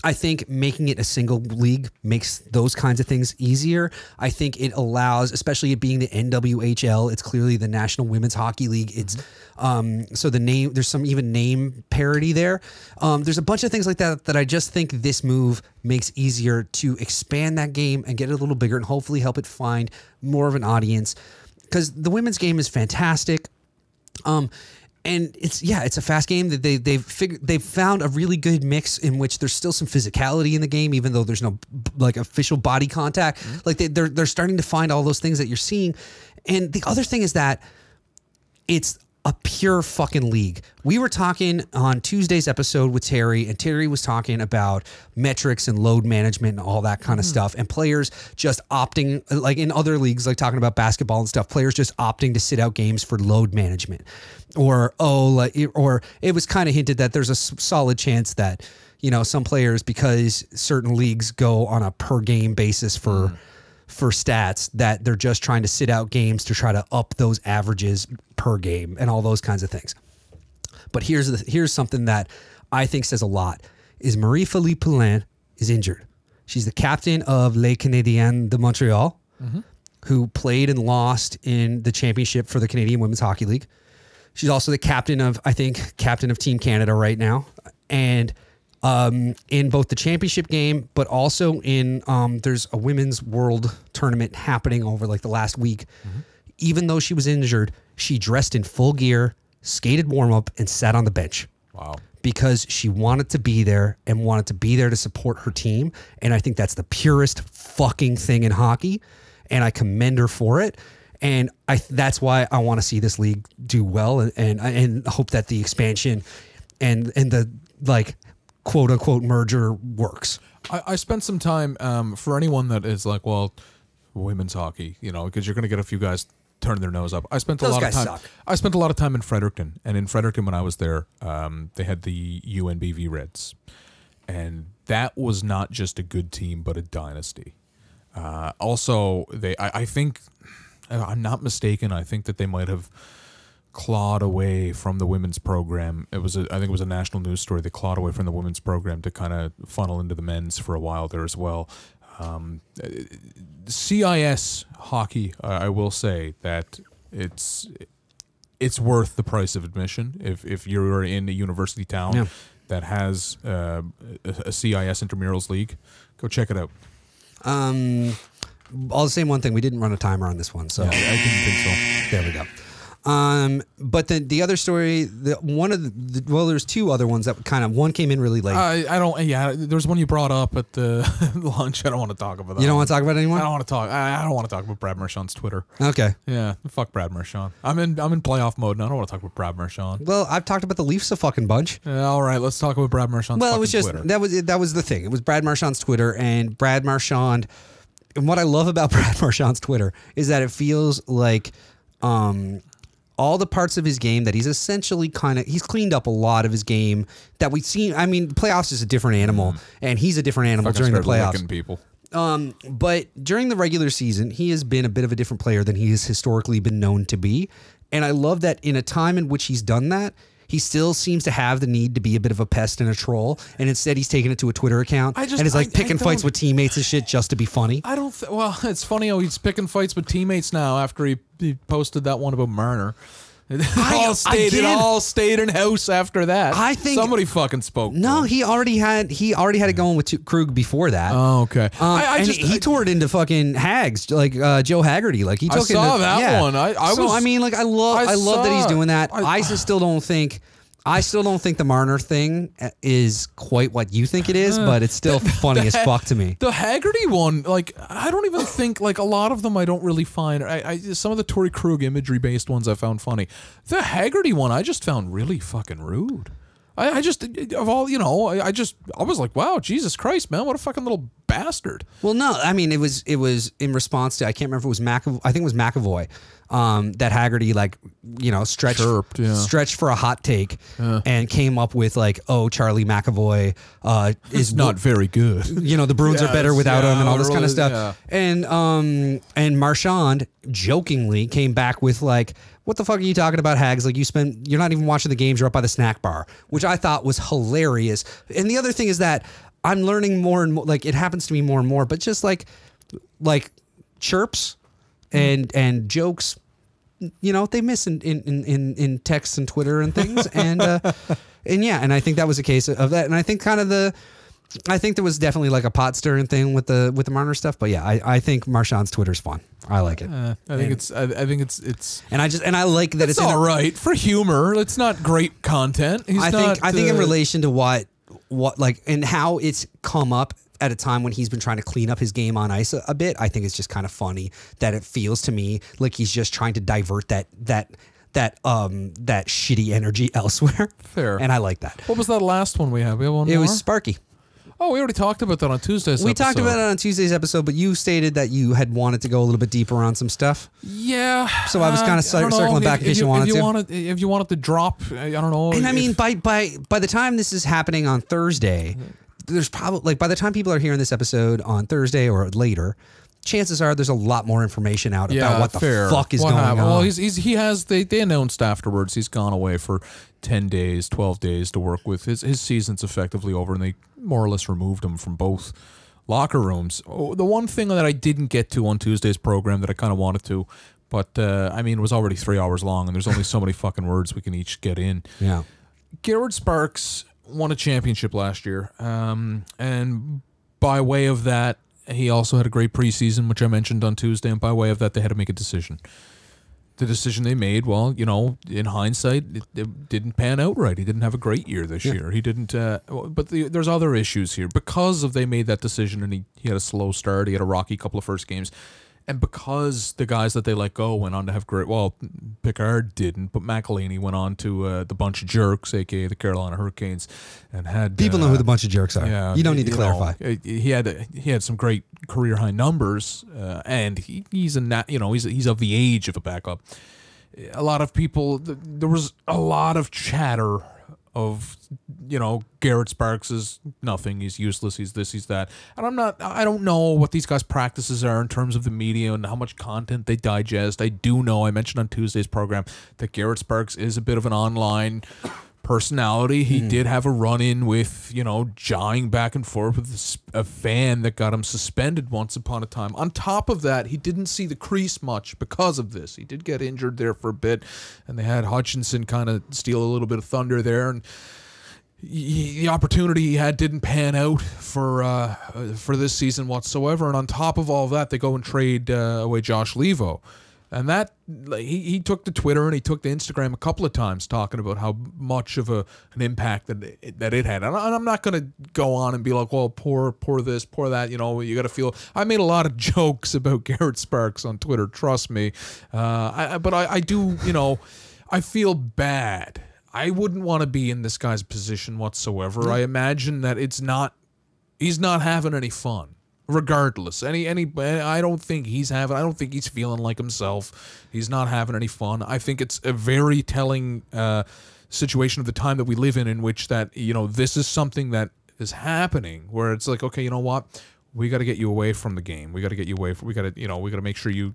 I think making it a single league makes those kinds of things easier. I think it allows, especially it being the NWHL, it's clearly the National Women's Hockey League. It's so the name, there's some even name parity there. There's a bunch of things like that I just think this move makes easier to expand that game and get it a little bigger and hopefully help it find more of an audience, because the women's game is fantastic. And it's a fast game that they've found a really good mix in which there's still some physicality in the game, even though there's no like official body contact. Like they're starting to find all those things that you're seeing. And the other thing is that it's a pure fucking league. We were talking on Tuesday's episode with Terry, and Terry was talking about metrics and load management and all that kind of stuff, and players just opting, like in other leagues, like talking about basketball and stuff, players just opting to sit out games for load management, or it was kind of hinted that there's a solid chance that, you know, some players, because certain leagues go on a per game basis for stats, that they're just trying to sit out games to try to up those averages per game and all those kinds of things. But here's something that I think says a lot, is Marie-Philippe Poulin is injured. She's the captain of Les Canadiens de Montreal, who played and lost in the championship for the Canadian Women's Hockey League. She's also the captain of Team Canada right now. And in both the championship game, but also in there's a women's world tournament happening over like the last week. Even though she was injured, she dressed in full gear, skated warm up, and sat on the bench. Wow. Because she wanted to be there and wanted to be there to support her team. And I think that's the purest fucking thing in hockey. And I commend her for it. And that's why I want to see this league do well, and hope that the expansion and the like quote unquote merger works. I spent some time, for anyone that is like, well, women's hockey, you know, because you're going to get a few guys turning their nose up. I spent a lot of time in Fredericton, and in Fredericton when I was there, they had the UNBV Reds, and that was not just a good team but a dynasty. Also, I think, if I'm not mistaken, I think that they might have clawed away from the women's program. I think it was a national news story. They clawed away from the women's program to kind of funnel into the men's for a while there as well. CIS hockey, I will say that it's worth the price of admission. If you're in a university town that has a CIS intramurals league, go check it out. I'll say one thing: we didn't run a timer on this one, so yeah, I didn't think so. There we go. But the other story, there's 2 other ones that kind of, one came in really late. There's one you brought up at the lunch. I don't want to talk about that. You don't want to talk about it anymore? I don't want to talk. I don't want to talk about Brad Marchand's Twitter. Okay. Yeah, fuck Brad Marchand. I'm in playoff mode now. I don't want to talk about Brad Marchand. Well, I've talked about the Leafs a fucking bunch. All right, let's talk about Brad Marchand's Twitter. Well, it was just Twitter. that was the thing. It was Brad Marchand's Twitter, and Brad Marchand. And what I love about Brad Marchand's Twitter is that it feels like all the parts of his game that he's essentially he's cleaned up a lot of his game that we've seen. I mean, playoffs is a different animal, and he's a different animal during the playoffs. People. But during the regular season, he has been a bit of a different player than he has historically been known to be. And I love that in a time in which he's done that, he still seems to have the need to be a bit of a pest and a troll, and instead he's taken it to a Twitter account and is like picking fights with teammates and shit just to be funny. Well, it's funny how he's picking fights with teammates now after he posted that one about Marner. It all stayed in house after that. I think somebody fucking spoke. No, he already had it going with Krug before that. Oh, okay. He tore it into fucking Hags, like Joe Haggerty. Like he took I saw that one. I love that he's doing that. I just still don't think. I still don't think the Marner thing is quite what you think it is, but it's still funny as fuck to me. The Haggerty one, like, I don't even think, like, a lot of them I don't really find. Some of the Torrey Krug imagery based ones I found funny. The Haggerty one I just found really fucking rude. I just, of all, you know, I was like, wow, Jesus Christ, man, what a fucking little bastard. Well, no, I mean, it was in response to, I can't remember if it was McAvoy, I think it was McAvoy, that Haggerty, like, you know, stretched for a hot take and came up with, like, oh, Charlie McAvoy is not very good. You know, the Bruins are better without him and all this kind of stuff. Yeah. And Marchand jokingly came back with, like, what the fuck are you talking about, Hags? Like, you're not even watching the games, you're up by the snack bar, which I thought was hilarious. And the other thing is that I'm learning more and more, like, it happens to me more and more, but just like chirps and jokes, you know, they miss in texts and Twitter and things. and yeah, and I think that was a case of that. And I think I think there was definitely like a pot stirring thing with the Marner stuff, but yeah, I think Marchand's Twitter's fun. I like it. I think it's and I like that it's all right for humor. It's not great content. I think in relation to what like and how it's come up at a time when he's been trying to clean up his game on ice a bit, I think it's just kind of funny that it feels to me like he's just trying to divert that shitty energy elsewhere. Fair. And I like that. What was that last one we had? We have one more? It was Sparky. Oh, we already talked about that on Tuesday's episode. We talked about it on Tuesday's episode, but you stated that you had wanted to go a little bit deeper on some stuff. Yeah. So I was kind of circling back in case you wanted to. If you wanted to drop, I don't know. And I mean, by the time this is happening on Thursday, there's probably, like, by the time people are hearing this episode on Thursday or later, chances are there's a lot more information out about what the fuck is going on. Well, they announced afterwards he's gone away for 10 days, 12 days to work with. His season's effectively over, and they more or less removed him from both locker rooms. Oh, the one thing that I didn't get to on Tuesday's program that I kind of wanted to, but I mean, it was already 3 hours long, and there's only so many fucking words we can each get in. Yeah. Garrett Sparks won a championship last year, and by way of that, he also had a great preseason, which I mentioned on Tuesday, and by way of that, they had to make a decision. The decision they made, well, you know, in hindsight, it didn't pan out right. He didn't have a great year this year. He didn't, but there's other issues here. Because they made that decision and he had a slow start, he had a rocky couple of first games, and because the guys that they let go went on to have great, well, Picard didn't, but McElhinney went on to the Bunch of Jerks, a.k.a. the Carolina Hurricanes, and had... People know who the Bunch of Jerks are. Yeah, you don't need to clarify. He had some great career-high numbers, and he's of the age of a backup. A lot of people... There was a lot of chatter of, you know, Garrett Sparks is nothing. He's useless. He's this, he's that. And I don't know what these guys' practices are in terms of the media and how much content they digest. I do know, I mentioned on Tuesday's program, that Garrett Sparks is a bit of an online personality. He did have a run-in with, you know, jawing back and forth with a fan that got him suspended once upon a time. On top of that, he didn't see the crease much because of this. He did get injured there for a bit, and they had Hutchinson kind of steal a little bit of thunder there, and the opportunity he had didn't pan out for this season whatsoever. And on top of all of that, they go and trade away Josh Levo. And that he took to Twitter and he took to Instagram a couple of times talking about how much of an impact that it had. And I'm not going to go on and be like, well, poor this, poor that. You know, you got to feel. I made a lot of jokes about Garrett Sparks on Twitter. Trust me, but I do. You know, I feel bad. I wouldn't want to be in this guy's position whatsoever. I imagine that he's not having any fun. Regardless, I don't think he's feeling like himself. He's not having any fun. I think it's a very telling situation of the time that we live in which that, you know, this is something that is happening where it's like, okay, you know what, we got to get you away from the game. We got to get you away from. We got to make sure you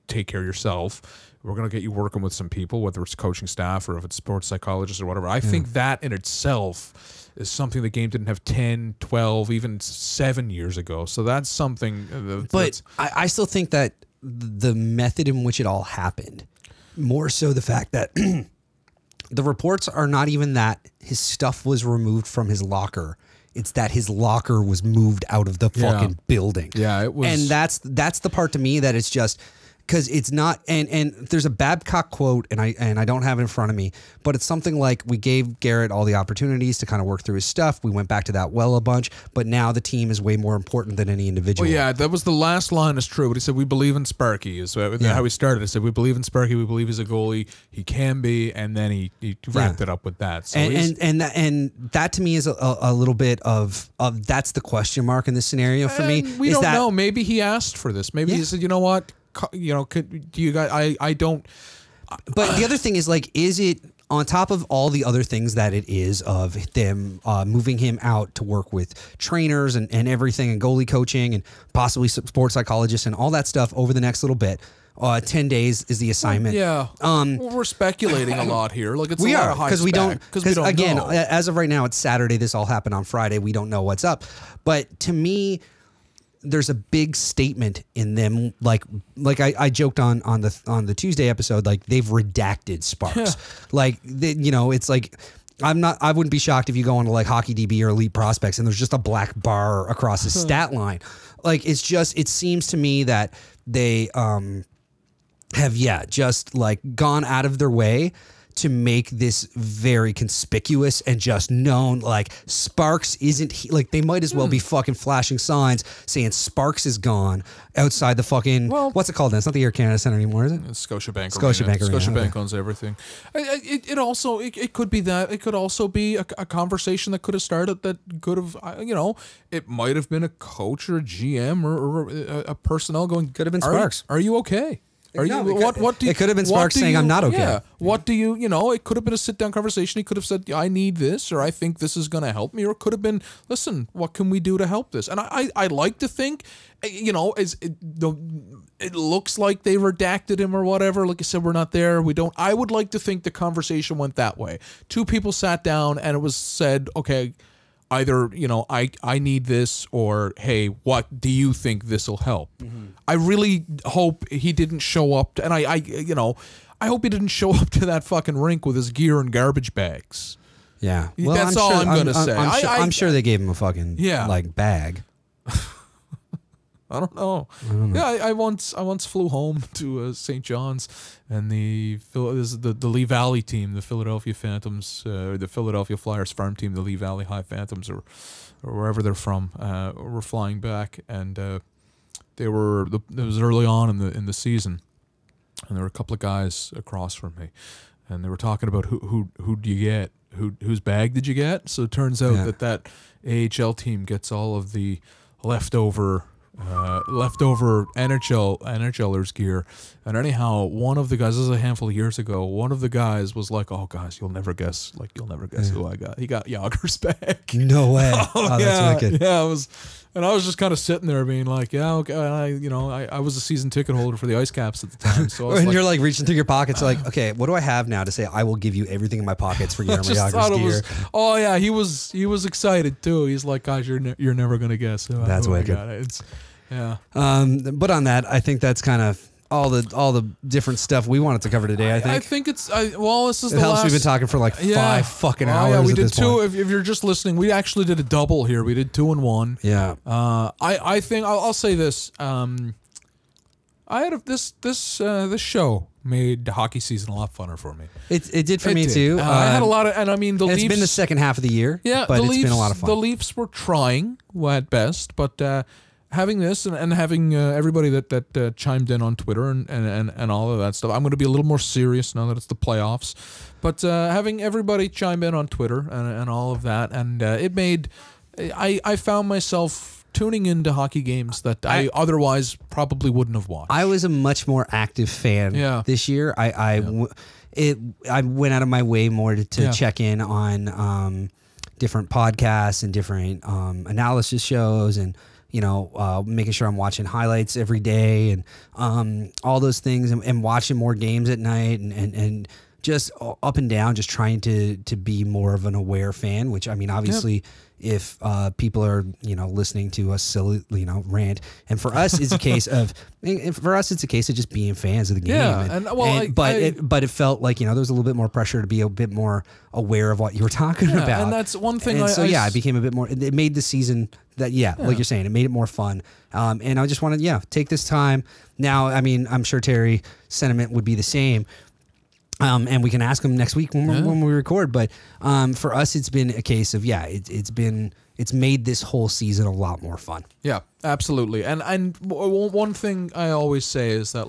take care of yourself. We're going to get you working with some people, whether it's coaching staff or if it's sports psychologists or whatever. I think that in itself is something the game didn't have 10, 12, even 7 years ago. So that's something. But I still think that the method in which it all happened, more so the fact that the reports are not even that his stuff was removed from his locker. It's that his locker was moved out of the fucking building. Yeah, it was. And that's the part to me that it's just... because it's not, and there's a Babcock quote, and I don't have it in front of me, but it's something like, we gave Garrett all the opportunities to kind of work through his stuff. We went back to that well a bunch, but now the team is way more important than any individual. Well, yeah, that was the last line is true. But he said, we believe in Sparky, is how he started. He said, we believe in Sparky, we believe he's a goalie, he can be, and then he wrapped it up with that. So and that to me is a little bit of that's the question mark in this scenario for me. We don't know. Maybe he asked for this. Maybe he said, you know what, do you guys? I don't. But the other thing is, like, is it on top of all the other things that it is of them moving him out to work with trainers and everything, and goalie coaching and possibly sports psychologists and all that stuff over the next little bit. 10 days is the assignment. Yeah. We're speculating a lot here. Like, it's we a lot are of high because we don't. Because again, know. as of right now, it's Saturday. This all happened on Friday. We don't know what's up. But to me, there's a big statement in them. Like I joked on the Tuesday episode. Like, they've redacted Sparks. Yeah. Like it's like. I wouldn't be shocked if you go onto like Hockey DB or Elite Prospects and there's just a black bar across his stat line. Like, it seems to me that they have just like gone out of their way to make this very conspicuous and just known. Like, Sparks isn't like, they might as well be fucking flashing signs saying Sparks is gone outside the fucking, what's it called now? It's not the Air Canada Center anymore, is it? It's Scotiabank. Scotiabank Arena. Scotiabank owns everything. It also could be that. It could also be a conversation that could have started, that could have, it might have been a coach or a GM or a personnel going, could have been Sparks. Are you okay? It could have been Sparks saying, I'm not okay. Yeah. What do you, it could have been a sit-down conversation. He could have said, I need this, or I think this is going to help me. Or it could have been, listen, what can we do to help this? And I like to think, it looks like they redacted him or whatever. Like I said, we're not there. I would like to think the conversation went that way. Two people sat down and it was said, okay, either, I need this, or, hey, what do you think this will help? I really hope he didn't show up and I hope he didn't show up to that fucking rink with his gear and garbage bags. Yeah. Well, that's all I'm going to say. I'm sure they gave him a fucking like bag. I don't know. Yeah, I once flew home to St. John's, and the Lee Valley team, the Philadelphia Phantoms, the Philadelphia Flyers farm team, the Lee Valley High Phantoms, or wherever they're from, were flying back, and it was early on in the season, and there were a couple of guys across from me, and they were talking about who do you get, whose bag did you get? So it turns out that AHL team gets all of the leftover NHLers gear. And anyhow, one of the guys, this is a handful of years ago, one of the guys was like, oh guys, you'll never guess who I got. He got Yager's back. No way. Oh, that's wicked. Yeah, and I was just kind of sitting there being like, yeah, okay. I was a season ticket holder for the Ice Caps at the time. So and you're like reaching through your pockets, like, okay, what do I have now to say I will give you everything in my pockets for Jaromir Jagr's gear? Oh yeah, he was excited too. He's like, guys, you're never gonna guess who that's wicked. Yeah. But on that, I think that's kind of all the different stuff we wanted to cover today. I think it's this is it the helps. last. We've been talking for like 5 fucking hours. Yeah, we did at this two. point. If you're just listening, we actually did a double here. We did 2 and 1. Yeah. I think I'll say this. I had this show made the hockey season a lot funner for me. It did for me too. I had a lot of, and I mean the Leafs. It's been the second half of the year. Yeah, but it's been a lot of fun. The Leafs were trying at best, but. Having this and having everybody that chimed in on Twitter and all of that stuff, I'm going to be a little more serious now that it's the playoffs. But having everybody chime in on Twitter and all of that, and it made I found myself tuning into hockey games that I otherwise probably wouldn't have watched. I was a much more active fan this year. I went out of my way more to check in on different podcasts and different analysis shows and. Making sure I'm watching highlights every day and all those things and watching more games at night and just up and down, just trying to be more of an aware fan, which I mean, obviously if people are, listening to us silly, rant. And for us, it's a case of just being fans of the game. Yeah. But it felt like, there was a little bit more pressure to be a bit more aware of what you were talking about. And that's one thing. And I became a bit more, it made the season like you're saying, it made it more fun. And I just wanted, take this time. Now, I mean, I'm sure Terry's sentiment would be the same. And we can ask him next week when we record. But for us, it's been a case of it's made this whole season a lot more fun. Yeah, absolutely. And one thing I always say is that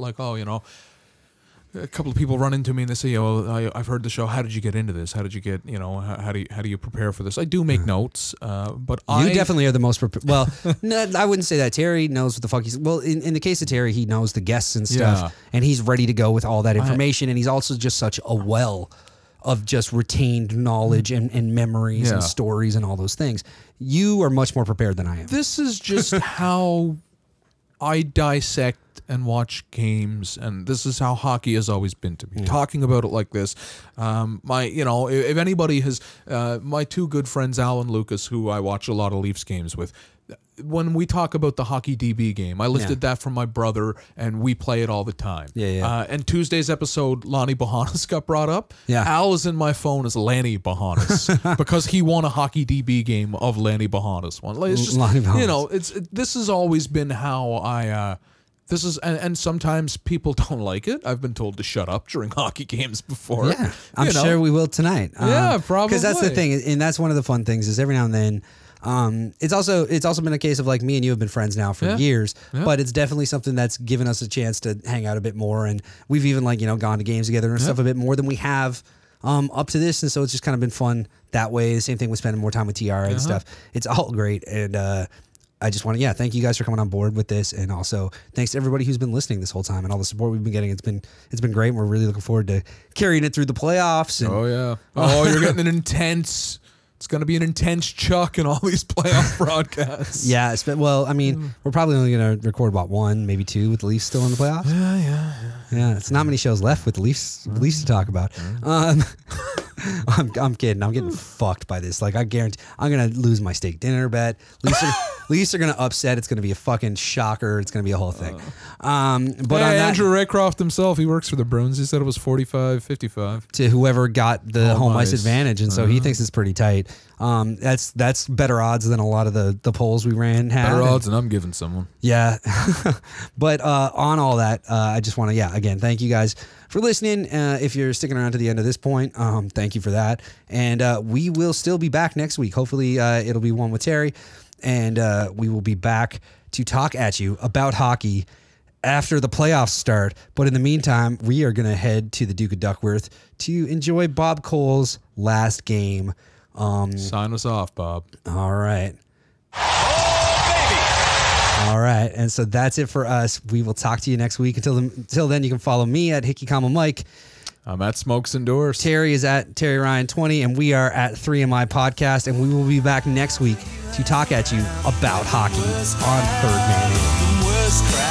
a couple of people run into me and they say, I've heard the show. How did you get into this? How did you get, how do you prepare for this? I do make notes, but you definitely are the most prepared. Well, no, I wouldn't say that. Terry knows what the fuck he's. Well, in the case of Terry, he knows the guests and stuff, and he's ready to go with all that information. And he's also just such a well of just retained knowledge and memories and stories and all those things. You are much more prepared than I am. This is just how I dissect and watch games, and this is how hockey has always been to me. Talking about it like this, if anybody has, my two good friends, Al and Lucas, who I watch a lot of Leafs games with, when we talk about the Hockey DB game, I lifted that from my brother, and we play it all the time. And Tuesday's episode, Lonnie Bahanas got brought up. Al is in my phone as Lanny Bahanas because he won a Hockey DB game of Lanny Bahanas one. It's just, this has always been how I. This is, and sometimes people don't like it. I've been told to shut up during hockey games before. Yeah, I'm sure we will tonight. Probably. Because that's the thing, and that's one of the fun things is every now and then. It's also been a case of like me and you have been friends now for years, but it's definitely something that's given us a chance to hang out a bit more, and we've even gone to games together and stuff a bit more than we have up to this, and so it's just kind of been fun that way. The same thing with spending more time with TR and stuff. It's all great, and I just want to thank you guys for coming on board with this, and also thanks to everybody who's been listening this whole time and all the support we've been getting. It's been great. And we're really looking forward to carrying it through the playoffs. And, you're getting an intense. It's going to be an intense chuck in all these playoff broadcasts. Yeah, well, I mean, we're probably only going to record about one, maybe two, with the Leafs still in the playoffs. Yeah. It's not many shows left with the Leafs to talk about. I'm kidding. I'm getting fucked by this. Like, I guarantee I'm going to lose my steak dinner bet. Leafs are going to upset. It's going to be a fucking shocker. It's going to be a whole thing. But Andrew Raycroft himself, he works for the Bruins. He said it was 45-55 to whoever got the home ice advantage, and so he thinks it's pretty tight. That's better odds than a lot of the polls we ran had. Better odds than I'm giving someone. Yeah. But on all that, I just want to, again, thank you guys for listening. If you're sticking around to the end of this point, thank you for that. And we will still be back next week. Hopefully it'll be one with Terry, and we will be back to talk at you about hockey after the playoffs start. But in the meantime, we are going to head to the Duke of Duckworth to enjoy Bob Cole's last game. Sign us off, Bob. All right. All right, and so that's it for us. We will talk to you next week. Until then, you can follow me at Hickey Comma Mike. I'm at Smokes Endorse. Terry is at Terry Ryan 20, and we are at 3MI Podcast, and we will be back next week to talk at you about hockey on Third Man In.